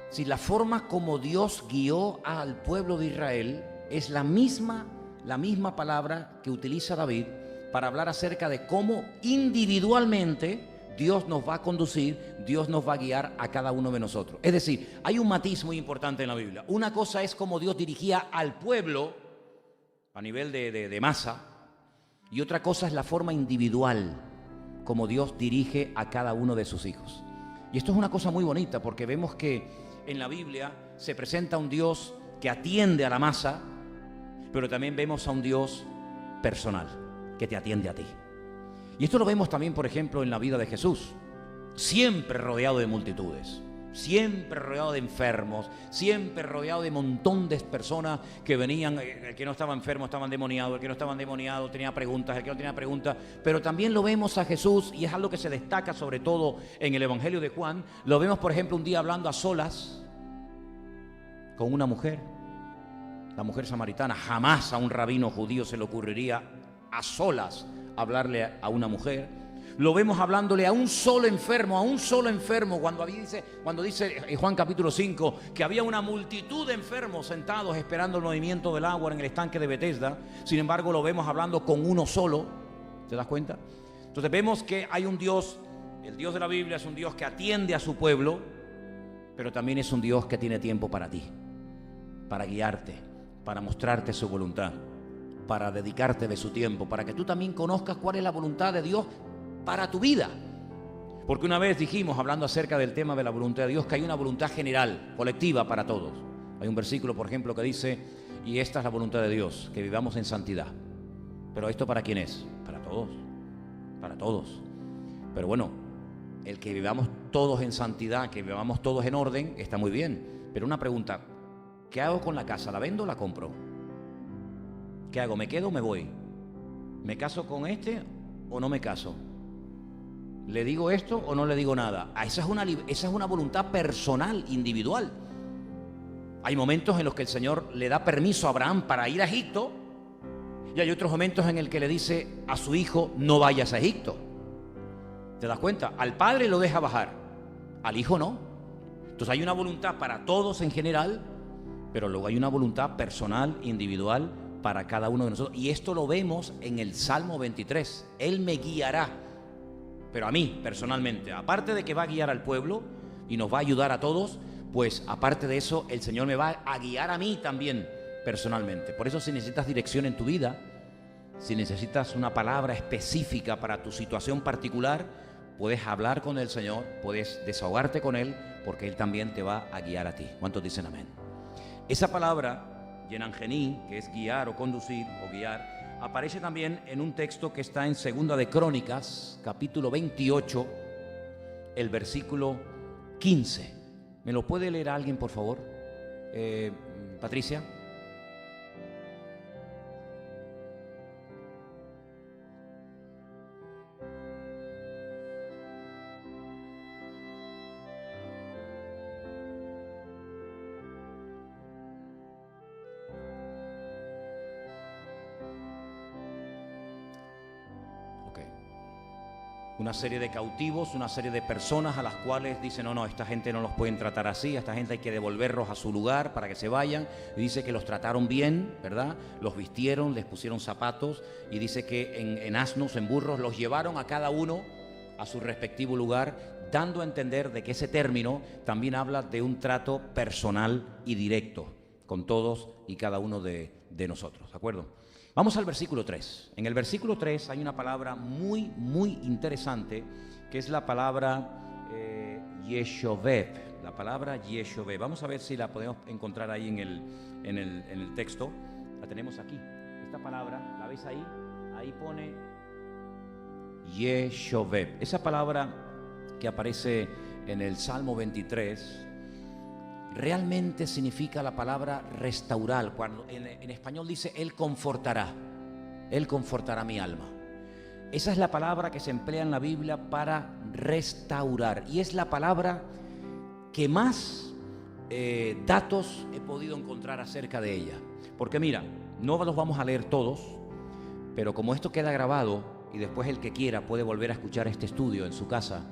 Si la forma como Dios guió al pueblo de Israel es la misma palabra que utiliza David para hablar acerca de cómo individualmente Dios nos va a conducir, Dios nos va a guiar a cada uno de nosotros. Es decir, hay un matiz muy importante en la Biblia. Una cosa es cómo Dios dirigía al pueblo a nivel de masa, y otra cosa es la forma individual como Dios dirige a cada uno de sus hijos. Y esto es una cosa muy bonita, porque vemos que en la Biblia se presenta un Dios que atiende a la masa, pero también vemos a un Dios personal que te atiende a ti. Y esto lo vemos también, por ejemplo, en la vida de Jesús. Siempre rodeado de multitudes, siempre rodeado de enfermos, siempre rodeado de un montón de personas que venían. El que no estaba enfermo estaba endemoniado, el que no estaba endemoniado tenía preguntas, el que no tenía preguntas. Pero también lo vemos a Jesús, y es algo que se destaca sobre todo en el Evangelio de Juan. Lo vemos, por ejemplo, un día hablando a solas con una mujer, la mujer samaritana. Jamás a un rabino judío se le ocurriría a solas hablarle a una mujer. Lo vemos hablándole a un solo enfermo, cuando dice Juan capítulo 5 que había una multitud de enfermos sentados esperando el movimiento del agua en el estanque de Betesda. Sin embargo, lo vemos hablando con uno solo. ¿Te das cuenta? Entonces vemos que hay un Dios, el Dios de la Biblia es un Dios que atiende a su pueblo, pero también es un Dios que tiene tiempo para ti, para guiarte, para mostrarte su voluntad, para dedicarte de su tiempo, para que tú también conozcas cuál es la voluntad de Dios para tu vida. Porque una vez dijimos, hablando acerca del tema de la voluntad de Dios, que hay una voluntad general, colectiva para todos. Hay un versículo, por ejemplo, que dice: y esta es la voluntad de Dios, que vivamos en santidad. Pero ¿esto para quién es? Para todos, para todos. Pero bueno, el que vivamos todos en santidad, que vivamos todos en orden, está muy bien. Pero una pregunta: ¿qué hago con la casa? ¿La vendo o la compro? ¿Qué hago? ¿Me quedo o me voy? ¿Me caso con este o no me caso? ¿Le digo esto o no le digo nada? Esa es una voluntad personal, individual. Hay momentos en los que el Señor le da permiso a Abraham para ir a Egipto, y hay otros momentos en el que le dice a su hijo: no vayas a Egipto. ¿Te das cuenta? Al padre lo deja bajar, al hijo no. Entonces hay una voluntad para todos en general, pero luego hay una voluntad personal, individual, para cada uno de nosotros. Y esto lo vemos en el Salmo 23. Él me guiará, pero a mí personalmente, aparte de que va a guiar al pueblo y nos va a ayudar a todos, pues aparte de eso, el Señor me va a guiar a mí también personalmente. Por eso, si necesitas dirección en tu vida, si necesitas una palabra específica para tu situación particular, puedes hablar con el Señor, puedes desahogarte con Él, porque Él también te va a guiar a ti. ¿Cuántos dicen amén? Esa palabra yenangení, que es guiar o conducir o guiar, aparece también en un texto que está en Segunda de Crónicas, capítulo 28, el versículo 15. ¿Me lo puede leer alguien, por favor? Patricia. Una serie de cautivos, una serie de personas a las cuales dicen: no, esta gente no los pueden tratar así, a esta gente hay que devolverlos a su lugar para que se vayan. Y dice que los trataron bien, ¿verdad? Los vistieron, les pusieron zapatos, y dice que en asnos, en burros, los llevaron a cada uno a su respectivo lugar, dando a entender de que ese término también habla de un trato personal y directo con todos y cada uno de nosotros, ¿de acuerdo? Vamos al versículo 3. En el versículo 3 hay una palabra muy, muy interesante, que es la palabra Yeshoveb. La palabra Yeshoveb. Vamos a ver si la podemos encontrar ahí en el texto. La tenemos aquí. Esta palabra, ¿la ves ahí? Ahí pone Yeshoveb. Esa palabra que aparece en el Salmo 23 realmente significa la palabra restaurar. Cuando en español dice Él confortará mi alma. Esa es la palabra que se emplea en la Biblia para restaurar, y es la palabra que más datos he podido encontrar acerca de ella. Porque mira, no los vamos a leer todos, pero como esto queda grabado y después el que quiera puede volver a escuchar este estudio en su casa.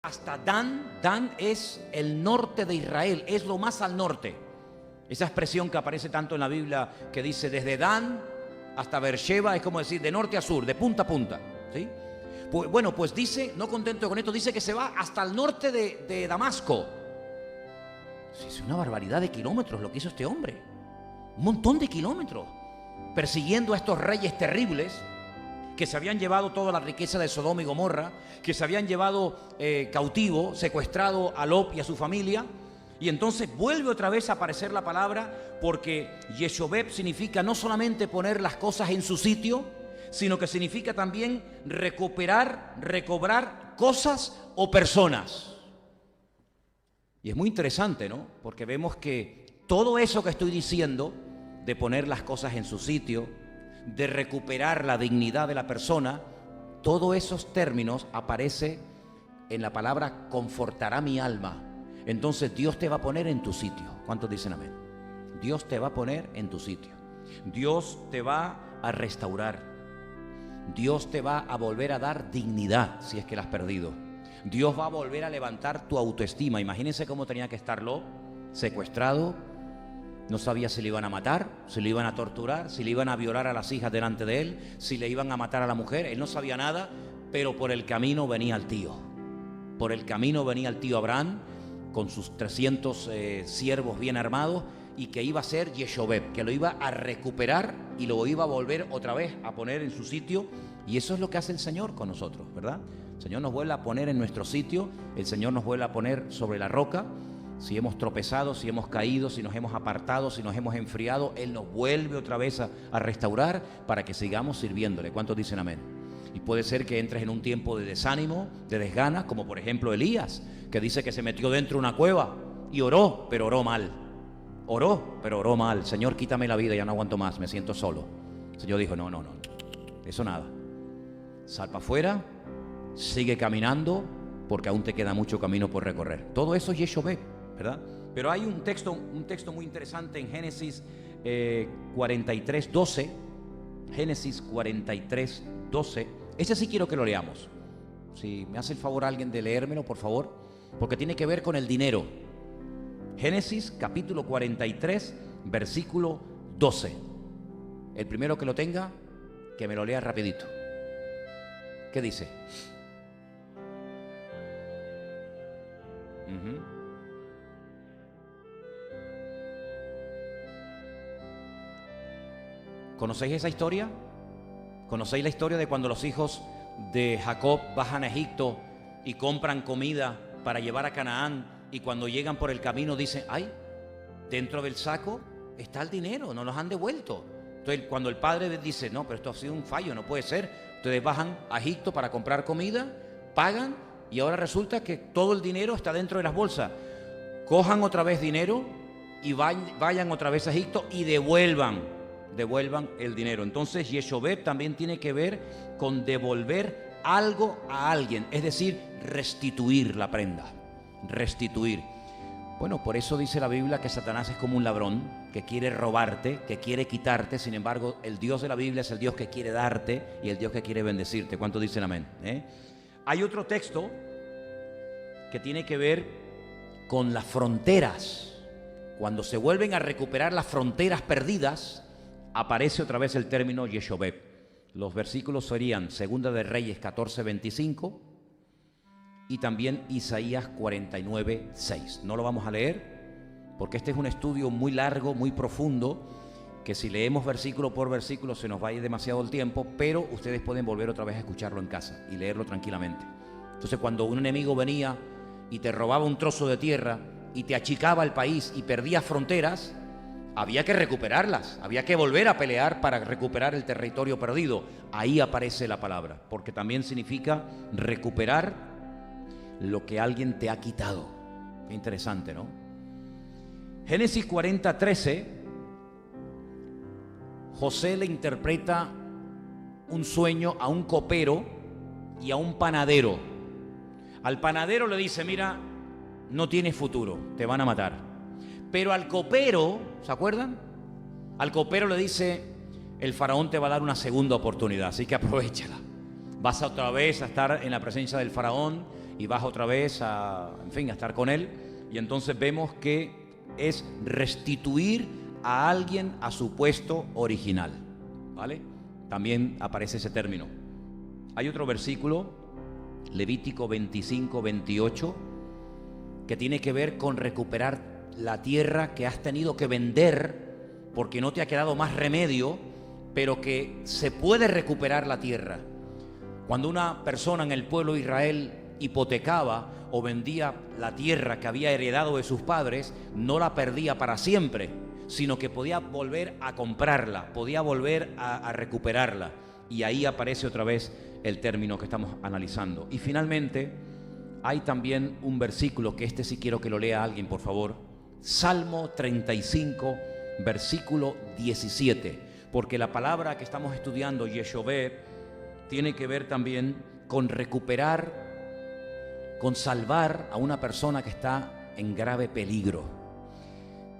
Hasta Dan. Dan es el norte de Israel, es lo más al norte. Esa expresión que aparece tanto en la Biblia, que dice desde Dan hasta Beersheba, es como decir de norte a sur, de punta a punta, ¿sí? Pues dice, no contento con esto, dice que se va hasta el norte de Damasco. Sí, es una barbaridad de kilómetros lo que hizo este hombre. Un montón de kilómetros, persiguiendo a estos reyes terribles que se habían llevado toda la riqueza de Sodoma y Gomorra, que se habían llevado cautivo, secuestrado a Lot y a su familia. Y entonces vuelve otra vez a aparecer la palabra, porque Yeshoveb significa no solamente poner las cosas en su sitio, sino que significa también recuperar, recobrar cosas o personas. Y es muy interesante, ¿no? Porque vemos que todo eso que estoy diciendo, de poner las cosas en su sitio, de recuperar la dignidad de la persona, todos esos términos aparece en la palabra confortará mi alma. Entonces Dios te va a poner en tu sitio. ¿Cuántos dicen amén? Dios te va a poner en tu sitio. Dios te va a restaurar. Dios te va a volver a dar dignidad si es que la has perdido. Dios va a volver a levantar tu autoestima. Imagínense cómo tenía que estar Lot, secuestrado. No sabía si le iban a matar, si le iban a torturar, si le iban a violar a las hijas delante de él, si le iban a matar a la mujer. Él no sabía nada, pero por el camino venía el tío. Por el camino venía el tío Abraham con sus 300 siervos bien armados, y que iba a ser Yeshoveb, que lo iba a recuperar y lo iba a volver otra vez a poner en su sitio. Y eso es lo que hace el Señor con nosotros, ¿verdad? El Señor nos vuelve a poner en nuestro sitio, el Señor nos vuelve a poner sobre la roca. Si hemos tropezado, si hemos caído, si nos hemos apartado, si nos hemos enfriado, Él nos vuelve otra vez a restaurar para que sigamos sirviéndole. ¿Cuántos dicen amén? Y puede ser que entres en un tiempo de desánimo, de desgana, como por ejemplo Elías, que dice que se metió dentro de una cueva y oró, pero oró mal. Oró, pero oró mal. Señor, quítame la vida, ya no aguanto más, me siento solo. El Señor dijo, no, eso nada. Sal para afuera, sigue caminando, porque aún te queda mucho camino por recorrer. Todo eso es Yeshoveb, ¿verdad? Pero hay un texto muy interesante en Génesis 43:12. Génesis 43:12. Ese sí quiero que lo leamos. Si me hace el favor alguien de leérmelo, por favor, porque tiene que ver con el dinero. Génesis capítulo 43, versículo 12. El primero que lo tenga, Que me lo lea rapidito. ¿Qué dice? ¿Conocéis esa historia? ¿Conocéis la historia de cuando los hijos de Jacob bajan a Egipto y compran comida para llevar a Canaán, y cuando llegan por el camino dicen, ay, dentro del saco está el dinero, no nos han devuelto? Entonces cuando el padre dice, no, pero esto ha sido un fallo, no puede ser. Entonces bajan a Egipto para comprar comida, pagan, y ahora resulta que todo el dinero está dentro de las bolsas. Cojan otra vez dinero y vayan otra vez a Egipto y devuelvan el dinero. Entonces Yeshobeb también tiene que ver con devolver algo a alguien, es decir, restituir la prenda, restituir. Bueno, por eso dice la Biblia que Satanás es como un ladrón que quiere robarte, que quiere quitarte. Sin embargo, el Dios de la Biblia es el Dios que quiere darte y el Dios que quiere bendecirte. ¿Cuántos dicen amén? Hay otro texto que tiene que ver con las fronteras. Cuando se vuelven a recuperar las fronteras perdidas, aparece otra vez el término Yeshobeb. Los versículos serían Segunda de Reyes 14:25 y también Isaías 49:6. No lo vamos a leer porque este es un estudio muy largo, muy profundo, que si leemos versículo por versículo se nos va a ir demasiado el tiempo, pero ustedes pueden volver otra vez a escucharlo en casa y leerlo tranquilamente. Entonces, cuando un enemigo venía y te robaba un trozo de tierra y te achicaba el país y perdías fronteras, había que recuperarlas, había que volver a pelear para recuperar el territorio perdido. Ahí aparece la palabra, porque también significa recuperar lo que alguien te ha quitado. Qué interesante, ¿no? Génesis 40:13, José le interpreta un sueño a un copero y a un panadero. Al panadero le dice, mira, no tienes futuro, te van a matar. Pero al copero, ¿se acuerdan? Al copero le dice, el faraón te va a dar una segunda oportunidad, así que aprovéchala. Vas otra vez a estar en la presencia del faraón y vas otra vez a estar con él. Y entonces vemos que es restituir a alguien a su puesto original, ¿vale? También aparece ese término. Hay otro versículo, Levítico 25:28, que tiene que ver con recuperar la tierra que has tenido que vender porque no te ha quedado más remedio, pero que se puede recuperar la tierra. Cuando una persona en el pueblo de Israel hipotecaba o vendía la tierra que había heredado de sus padres, no la perdía para siempre, sino que podía volver a comprarla, podía volver a recuperarla. Y ahí aparece otra vez el término que estamos analizando. Y finalmente hay también un versículo que sí quiero que lo lea alguien, por favor. Salmo 35, versículo 17, porque la palabra que estamos estudiando, Yeshobeb, tiene que ver también con recuperar, con salvar a una persona que está en grave peligro.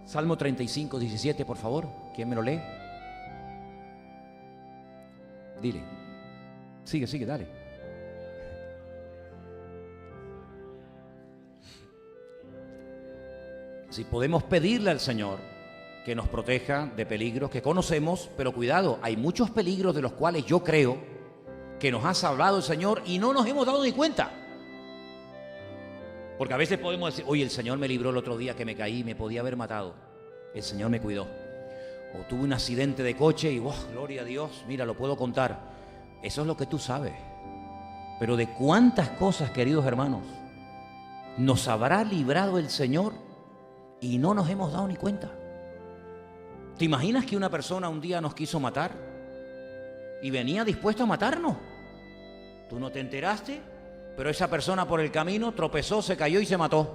Salmo 35, 17, por favor, ¿quién me lo lee? Dile. Sigue, dale. Si podemos pedirle al Señor que nos proteja de peligros que conocemos, pero cuidado, hay muchos peligros de los cuales yo creo que nos ha salvado el Señor y no nos hemos dado ni cuenta. Porque a veces podemos decir, oye, el Señor me libró el otro día que me caí, me podía haber matado. El Señor me cuidó. O tuve un accidente de coche y, gloria a Dios, mira, lo puedo contar. Eso es lo que tú sabes. Pero de cuántas cosas, queridos hermanos, nos habrá librado el Señor y no nos hemos dado ni cuenta. ¿Te imaginas que una persona un día nos quiso matar y venía dispuesto a matarnos? Tú no te enteraste, pero esa persona por el camino tropezó, se cayó y se mató.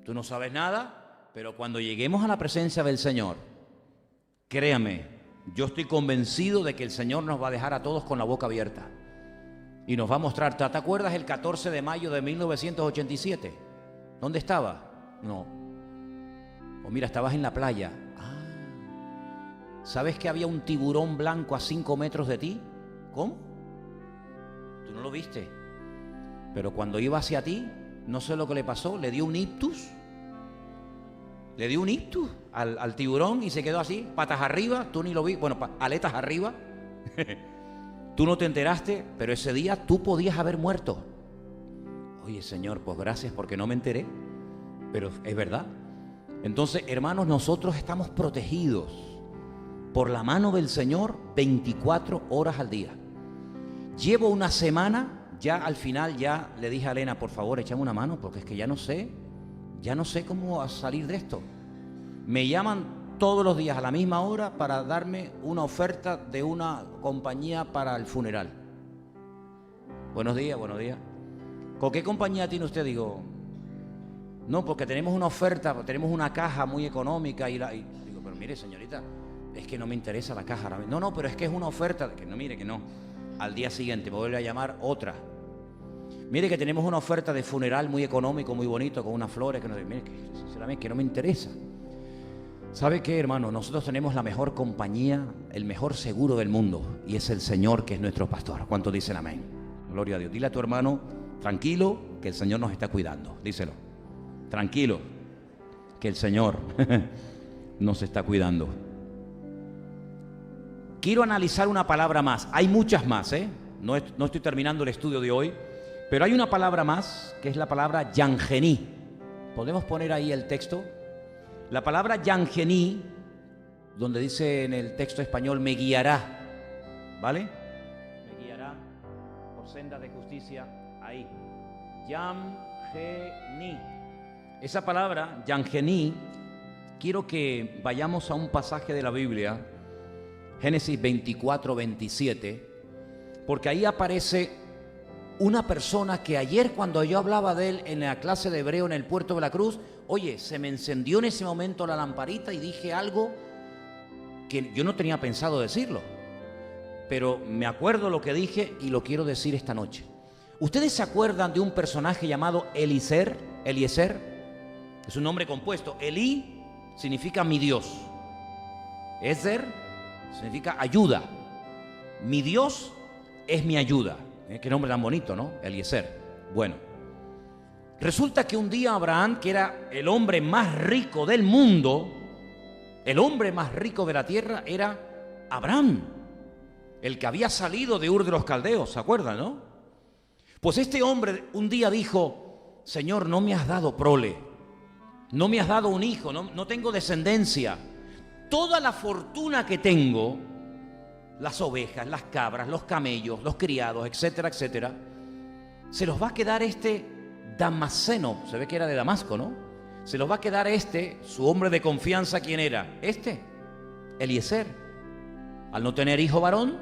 Tú no sabes nada, pero cuando lleguemos a la presencia del Señor, créame, yo estoy convencido de que el Señor nos va a dejar a todos con la boca abierta y nos va a mostrar. ¿Te acuerdas el 14 de mayo de 1987? ¿Dónde estaba? No. O mira, estabas en la playa. ¿Sabes que había un tiburón blanco a 5 metros de ti? ¿Cómo? Tú no lo viste. Pero cuando iba hacia ti, no sé lo que le pasó, le dio un ictus Le dio un ictus al tiburón y se quedó así, patas arriba, tú ni lo vi, bueno, aletas arriba. Tú no te enteraste, pero ese día tú podías haber muerto. Oye, Señor, pues gracias porque no me enteré, pero es verdad. Entonces, hermanos, nosotros estamos protegidos por la mano del Señor 24 horas al día. Llevo una semana, ya al final ya le dije a Elena, por favor, échame una mano, porque es que ya no sé cómo salir de esto. Me llaman todos los días a la misma hora para darme una oferta de una compañía para el funeral. Buenos días, buenos días. ¿Con qué compañía tiene usted? Digo, no, porque tenemos una oferta, tenemos una caja muy económica y digo, pero mire, señorita, es que no me interesa la caja. No, pero es que es una oferta, que no, mire, que no. Al día siguiente me vuelve a llamar otra. Mire que tenemos una oferta de funeral muy económico, muy bonito, con unas flores, que no, mire, que sinceramente que no me interesa. ¿Sabe qué, hermano? Nosotros tenemos la mejor compañía, el mejor seguro del mundo, y es el Señor, que es nuestro pastor. ¿Cuántos dicen amén? Gloria a Dios. Dile a tu hermano, tranquilo, que el Señor nos está cuidando. Díselo. Tranquilo, que el Señor nos está cuidando. Quiero analizar una palabra más. Hay muchas más, ¿eh? No estoy terminando el estudio de hoy, pero hay una palabra más, que es la palabra Yangení. ¿Podemos poner ahí el texto? La palabra Yangení, donde dice en el texto español, me guiará, ¿vale? Me guiará por senda de justicia, ahí. Yangení. Esa palabra, Yangení, quiero que vayamos a un pasaje de la Biblia, Génesis 24, 27, porque ahí aparece una persona que ayer cuando yo hablaba de él en la clase de hebreo en el Puerto de la Cruz, oye, se me encendió en ese momento la lamparita y dije algo que yo no tenía pensado decirlo, pero me acuerdo lo que dije y lo quiero decir esta noche. ¿Ustedes se acuerdan de un personaje llamado Eliezer? Es un nombre compuesto. Elí significa mi Dios. Ezer significa ayuda. Mi Dios es mi ayuda. Qué nombre tan bonito, ¿no? Eliezer. Bueno, resulta que un día Abraham, que era el hombre más rico del mundo, el hombre más rico de la tierra, era Abraham, el que había salido de Ur de los Caldeos, ¿se acuerdan, no? Pues este hombre un día dijo, Señor, no me has dado prole, no me has dado un hijo, no tengo descendencia. Toda la fortuna que tengo, las ovejas, las cabras, los camellos, los criados, etcétera, etcétera, se los va a quedar este Damasceno, se ve que era de Damasco, ¿no? Se los va a quedar su hombre de confianza. ¿Quién era? Eliezer. Al no tener hijo varón,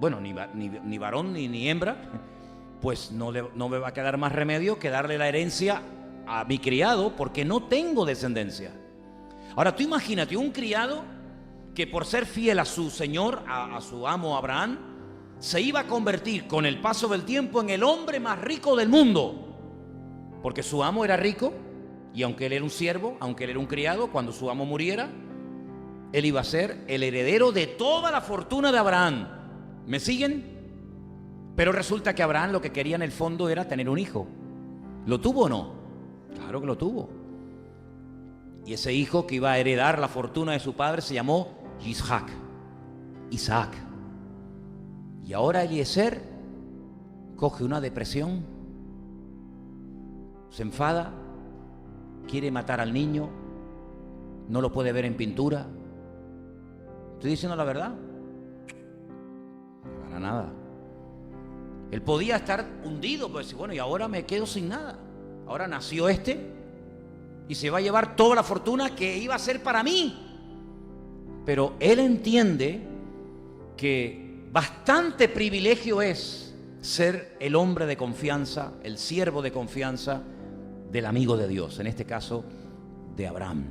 bueno, ni varón ni hembra, pues no me va a quedar más remedio que darle la herencia a mi criado, porque no tengo descendencia. Ahora tú imagínate un criado que por ser fiel a su señor, a su amo Abraham, se iba a convertir con el paso del tiempo en el hombre más rico del mundo. Porque su amo era rico, y aunque él era un siervo, aunque él era un criado, cuando su amo muriera, él iba a ser el heredero de toda la fortuna de Abraham. ¿Me siguen? Pero resulta que Abraham lo que quería en el fondo era tener un hijo. ¿Lo tuvo o no? Claro que lo tuvo. Y ese hijo que iba a heredar la fortuna de su padre se llamó Isaac. Y ahora Eliezer coge una depresión, se enfada, quiere matar al niño, no lo puede ver en pintura. ¿Estoy diciendo la verdad? Para nada. Él podía estar hundido, pues bueno, y ahora me quedo sin nada. Ahora nació y se va a llevar toda la fortuna que iba a ser para mí. Pero él entiende que bastante privilegio es ser el hombre de confianza, el siervo de confianza del amigo de Dios, en este caso de Abraham.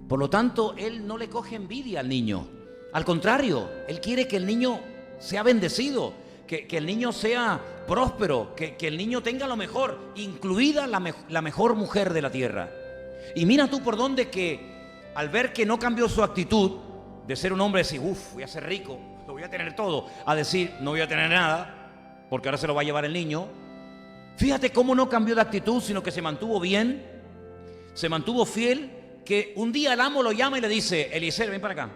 Por lo tanto, él no le coge envidia al niño. Al contrario, él quiere que el niño sea bendecido, que el niño sea próspero, que el niño tenga lo mejor, incluida la mejor mujer de la tierra. Y mira tú por dónde que al ver que no cambió su actitud de ser un hombre de decir, voy a ser rico, lo voy a tener todo, a decir, no voy a tener nada, porque ahora se lo va a llevar el niño. Fíjate cómo no cambió de actitud, sino que se mantuvo bien, se mantuvo fiel, que un día el amo lo llama y le dice: Eliezer, ven para acá.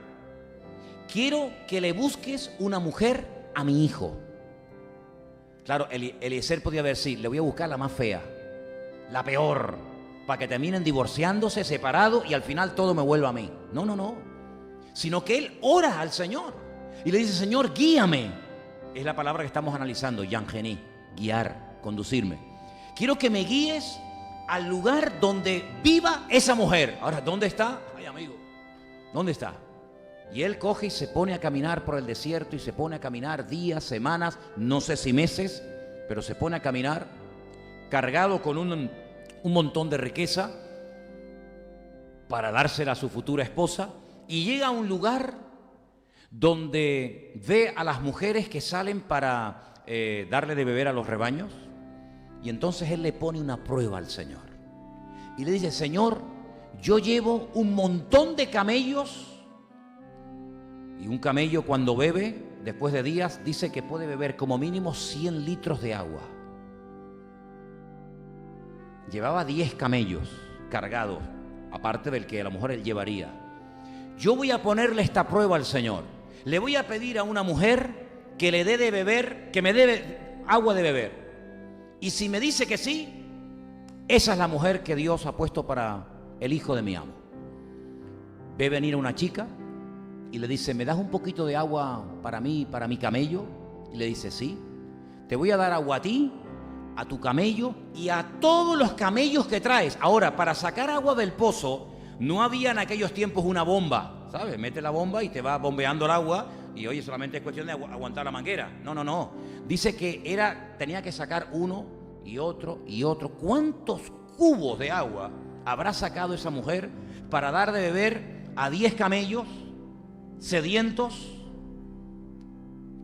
Quiero que le busques una mujer a mi hijo. Claro, Eliezer podía haber sí, le voy a buscar la más fea, la peor, para que terminen divorciándose, separados y al final todo me vuelva a mí. No, no, no. Sino que él ora al Señor y le dice: Señor, guíame. Es la palabra que estamos analizando, Yangení, guiar, conducirme. Quiero que me guíes al lugar donde viva esa mujer. Ahora, ¿dónde está? Ay, amigo, ¿dónde está? Y él coge y se pone a caminar por el desierto y se pone a caminar días, semanas, no sé si meses, pero se pone a caminar cargado con un montón de riqueza para dársela a su futura esposa, y llega a un lugar donde ve a las mujeres que salen para darle de beber a los rebaños, y entonces él le pone una prueba al Señor y le dice: Señor, yo llevo un montón de camellos, y un camello cuando bebe, después de días, dice que puede beber como mínimo 100 litros de agua. Llevaba 10 camellos cargados, aparte del que a lo mejor él llevaría. Yo voy a ponerle esta prueba al Señor. Le voy a pedir a una mujer que le dé de beber, que me dé agua de beber. Y si me dice que sí, esa es la mujer que Dios ha puesto para el hijo de mi amo. Ve venir a una chica y le dice: ¿me das un poquito de agua para mí, para mi camello? Y le dice: sí. Te voy a dar agua a ti, a tu camello y a todos los camellos que traes. Ahora, para sacar agua del pozo, no había en aquellos tiempos una bomba, ¿sabes? Mete la bomba y te va bombeando el agua y oye, solamente es cuestión de aguantar la manguera. No, no, no. Dice que tenía que sacar uno y otro y otro. ¿Cuántos cubos de agua habrá sacado esa mujer para dar de beber a 10 camellos sedientos?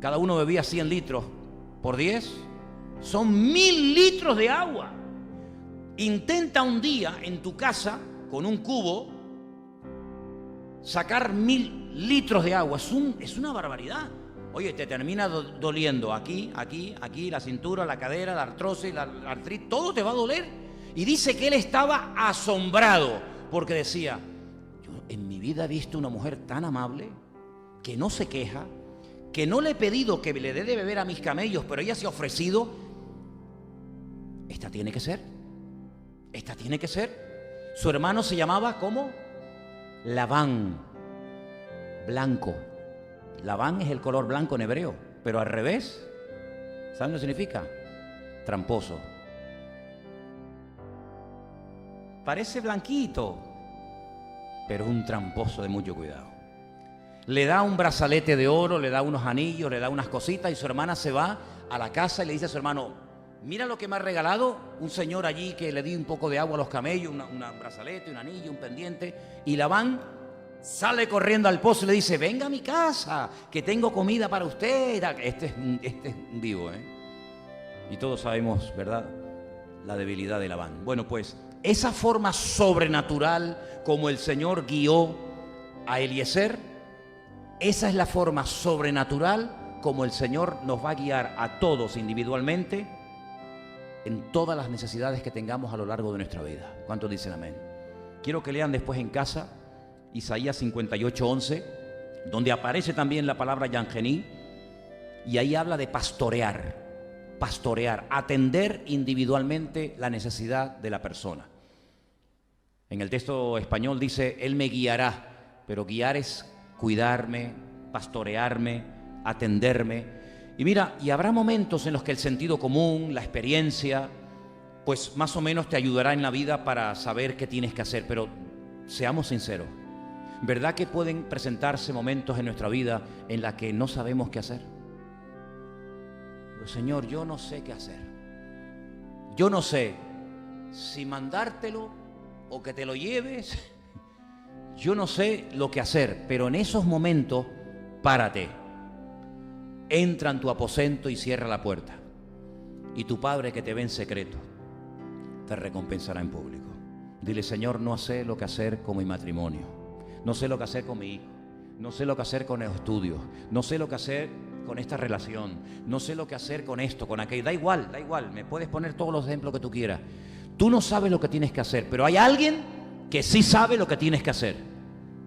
Cada uno bebía 100 litros por 10. Son 1000 litros de agua. Intenta un día en tu casa con un cubo sacar 1000 litros de agua. Es una barbaridad. Oye, te termina doliendo aquí, la cintura, la cadera, la artrosis, la artritis, todo te va a doler. Y dice que él estaba asombrado porque decía: yo en mi vida he visto una mujer tan amable, que no se queja, que no le he pedido que le dé de beber a mis camellos, pero ella se ha ofrecido. Esta tiene que ser. Esta tiene que ser. Su hermano se llamaba, ¿cómo? Labán, blanco. Labán es el color blanco en hebreo, pero al revés, ¿saben lo que significa? Tramposo. Parece blanquito, pero es un tramposo de mucho cuidado. Le da un brazalete de oro, le da unos anillos, le da unas cositas, y su hermana se va a la casa y le dice a su hermano: mira lo que me ha regalado un señor allí que le di un poco de agua a los camellos, un brazalete, un anillo, un pendiente. Y Labán sale corriendo al pozo y le dice: venga a mi casa, que tengo comida para usted. Este es un vivo, ¿eh? Y todos sabemos, ¿verdad?, la debilidad de Labán. Bueno, pues esa forma sobrenatural como el Señor guió a Eliezer, esa es la forma sobrenatural como el Señor nos va a guiar a todos individualmente en todas las necesidades que tengamos a lo largo de nuestra vida. ¿Cuántos dicen amén? Quiero que lean después en casa Isaías 58:11, donde aparece también la palabra Yangení, y ahí habla de pastorear, atender individualmente la necesidad de la persona. En el texto español dice: Él me guiará, pero guiar es cuidarme, pastorearme, atenderme. Y mira, y habrá momentos en los que el sentido común, la experiencia, pues más o menos te ayudará en la vida para saber qué tienes que hacer, pero seamos sinceros, ¿verdad que pueden presentarse momentos en nuestra vida en la que no sabemos qué hacer? Pero, Señor, yo no sé qué hacer. Yo no sé si mandártelo o que te lo lleves. Yo no sé lo que hacer, pero en esos momentos, párate. Entra en tu aposento y cierra la puerta. Y tu Padre que te ve en secreto te recompensará en público. Dile: Señor, no sé lo que hacer con mi matrimonio. No sé lo que hacer con mi hijo. No sé lo que hacer con el estudio. No sé lo que hacer con esta relación. No sé lo que hacer con esto, con aquello. Da igual. Me puedes poner todos los ejemplos que tú quieras. Tú no sabes lo que tienes que hacer, pero hay alguien que sí sabe lo que tienes que hacer.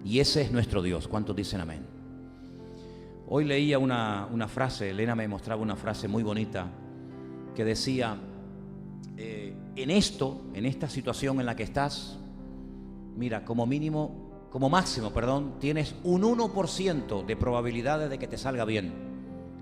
Y ese es nuestro Dios. ¿Cuántos dicen amén? Hoy leía una frase, Elena me mostraba una frase muy bonita que decía, en esta situación en la que estás, mira, como máximo, tienes un 1% de probabilidades de que te salga bien.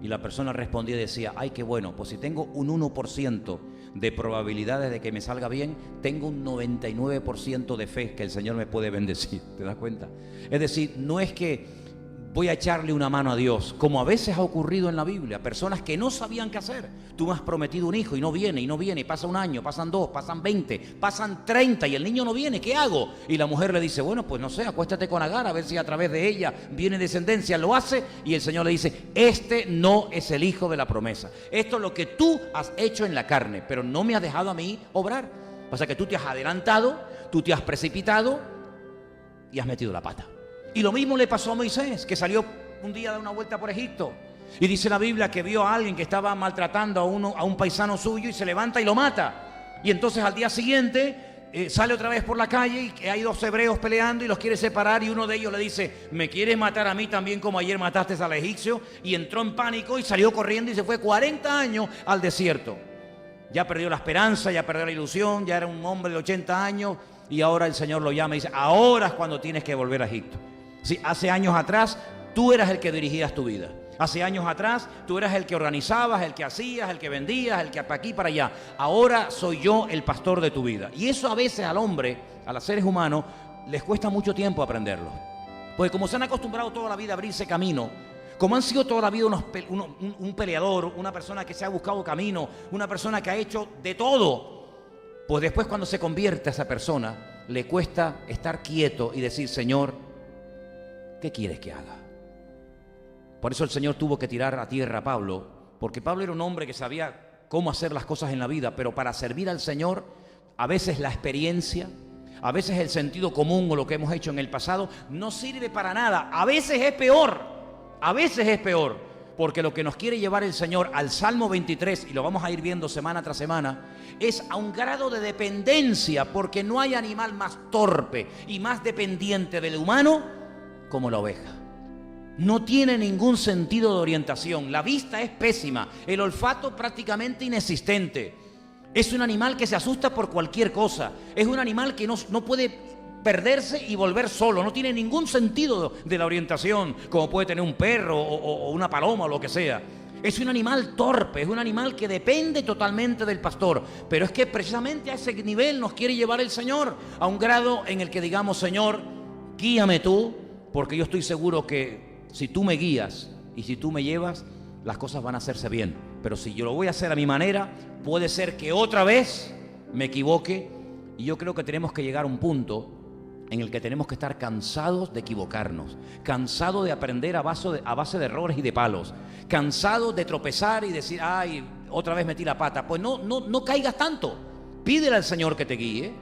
Y la persona respondía y decía, ay, qué bueno, pues si tengo un 1% de probabilidades de que me salga bien, tengo un 99% de fe que el Señor me puede bendecir. ¿Te das cuenta? Es decir, no es que voy a echarle una mano a Dios, como a veces ha ocurrido en la Biblia, personas que no sabían qué hacer. Tú me has prometido un hijo y no viene, y pasa un año, pasan 2, pasan 20, pasan 30 y el niño no viene, ¿qué hago? Y la mujer le dice, bueno, pues no sé, acuéstate con Agar a ver si a través de ella viene descendencia. Lo hace y el Señor le dice, este no es el hijo de la promesa. Esto es lo que tú has hecho en la carne, pero no me has dejado a mí obrar. O sea que tú te has adelantado, tú te has precipitado y has metido la pata. Y lo mismo le pasó a Moisés, que salió un día a dar una vuelta por Egipto. Y dice la Biblia que vio a alguien que estaba maltratando a un paisano suyo y se levanta y lo mata. Y entonces al día siguiente sale otra vez por la calle y hay 2 hebreos peleando y los quiere separar, y uno de ellos le dice, ¿me quieres matar a mí también como ayer mataste al egipcio? Y entró en pánico y salió corriendo y se fue 40 años al desierto. Ya perdió la esperanza, ya perdió la ilusión, ya era un hombre de 80 años y ahora el Señor lo llama y dice, ahora es cuando tienes que volver a Egipto. Sí, hace años atrás tú eras el que dirigías tu vida. Hace años atrás tú eras el que organizabas, el que hacías, el que vendías, el que para aquí, para allá. Ahora soy yo el pastor de tu vida. Y eso a veces al hombre, a los seres humanos, les cuesta mucho tiempo aprenderlo. Porque como se han acostumbrado toda la vida a abrirse camino, como han sido toda la vida un peleador, una persona que se ha buscado camino, una persona que ha hecho de todo, pues después cuando se convierte a esa persona, le cuesta estar quieto y decir, Señor, ¿qué quieres que haga? Por eso el Señor tuvo que tirar a tierra a Pablo, porque Pablo era un hombre que sabía cómo hacer las cosas en la vida, pero para servir al Señor, a veces la experiencia, a veces el sentido común o lo que hemos hecho en el pasado no sirve para nada. A veces es peor, porque lo que nos quiere llevar el Señor al Salmo 23, y lo vamos a ir viendo semana tras semana, es a un grado de dependencia, porque no hay animal más torpe y más dependiente del humano como la oveja. No tiene ningún sentido de orientación, la vista es pésima, el olfato prácticamente inexistente. Es un animal que se asusta por cualquier cosa, es un animal que no puede perderse y volver solo, no tiene ningún sentido de la orientación, como puede tener un perro o una paloma o lo que sea. Es un animal torpe, es un animal que depende totalmente del pastor. Pero es que precisamente a ese nivel nos quiere llevar el Señor, a un grado en el que digamos, Señor, guíame tú, porque yo estoy seguro que si tú me guías y si tú me llevas, las cosas van a hacerse bien. Pero si yo lo voy a hacer a mi manera, puede ser que otra vez me equivoque. Y yo creo que tenemos que llegar a un punto en el que tenemos que estar cansados de equivocarnos, cansados de aprender a base de errores y de palos, cansados de tropezar y decir, ay, otra vez metí la pata. Pues no caigas tanto. Pídele al Señor que te guíe,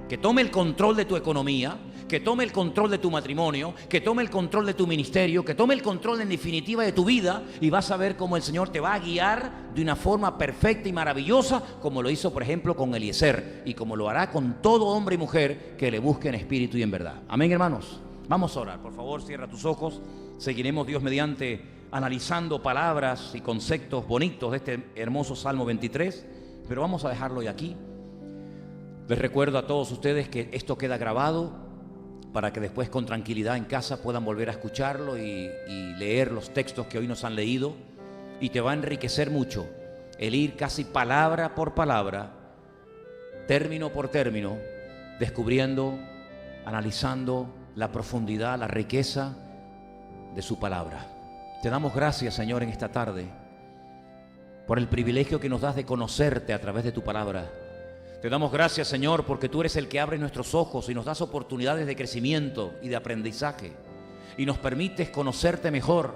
que tome el control de tu economía, que tome el control de tu matrimonio, que tome el control de tu ministerio, que tome el control en definitiva de tu vida, y vas a ver cómo el Señor te va a guiar de una forma perfecta y maravillosa, como lo hizo por ejemplo con Eliezer, y como lo hará con todo hombre y mujer que le busque en espíritu y en verdad. Amén, hermanos. Vamos a orar. Por favor, cierra tus ojos. Seguiremos, Dios mediante, analizando palabras y conceptos bonitos de este hermoso Salmo 23, pero vamos a dejarlo hoy aquí. Les recuerdo a todos ustedes que esto queda grabado para que después con tranquilidad en casa puedan volver a escucharlo y leer los textos que hoy nos han leído, y te va a enriquecer mucho el ir casi palabra por palabra, término por término, descubriendo, analizando la profundidad, la riqueza de su palabra. Te damos gracias, Señor, en esta tarde por el privilegio que nos das de conocerte a través de tu palabra. Te damos gracias, Señor, porque tú eres el que abre nuestros ojos y nos das oportunidades de crecimiento y de aprendizaje, y nos permites conocerte mejor,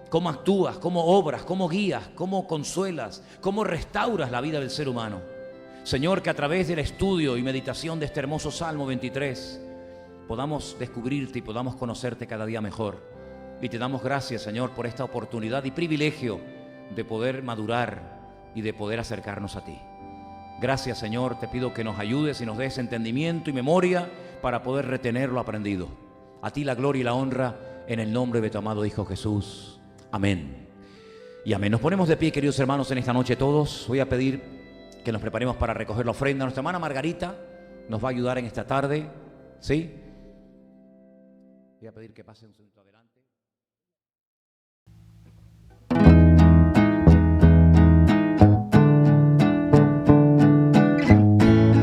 cómo actúas, cómo obras, cómo guías, cómo consuelas, cómo restauras la vida del ser humano. Señor, que a través del estudio y meditación de este hermoso Salmo 23 podamos descubrirte y podamos conocerte cada día mejor. Y te damos gracias, Señor, por esta oportunidad y privilegio de poder madurar y de poder acercarnos a ti. Gracias, Señor, te pido que nos ayudes y nos des entendimiento y memoria para poder retener lo aprendido. A ti la gloria y la honra en el nombre de tu amado Hijo Jesús. Amén. Y amén. Nos ponemos de pie, queridos hermanos, en esta noche todos. Voy a pedir que nos preparemos para recoger la ofrenda. Nuestra hermana Margarita nos va a ayudar en esta tarde. ¿Sí? Voy a pedir que pasen un adelante.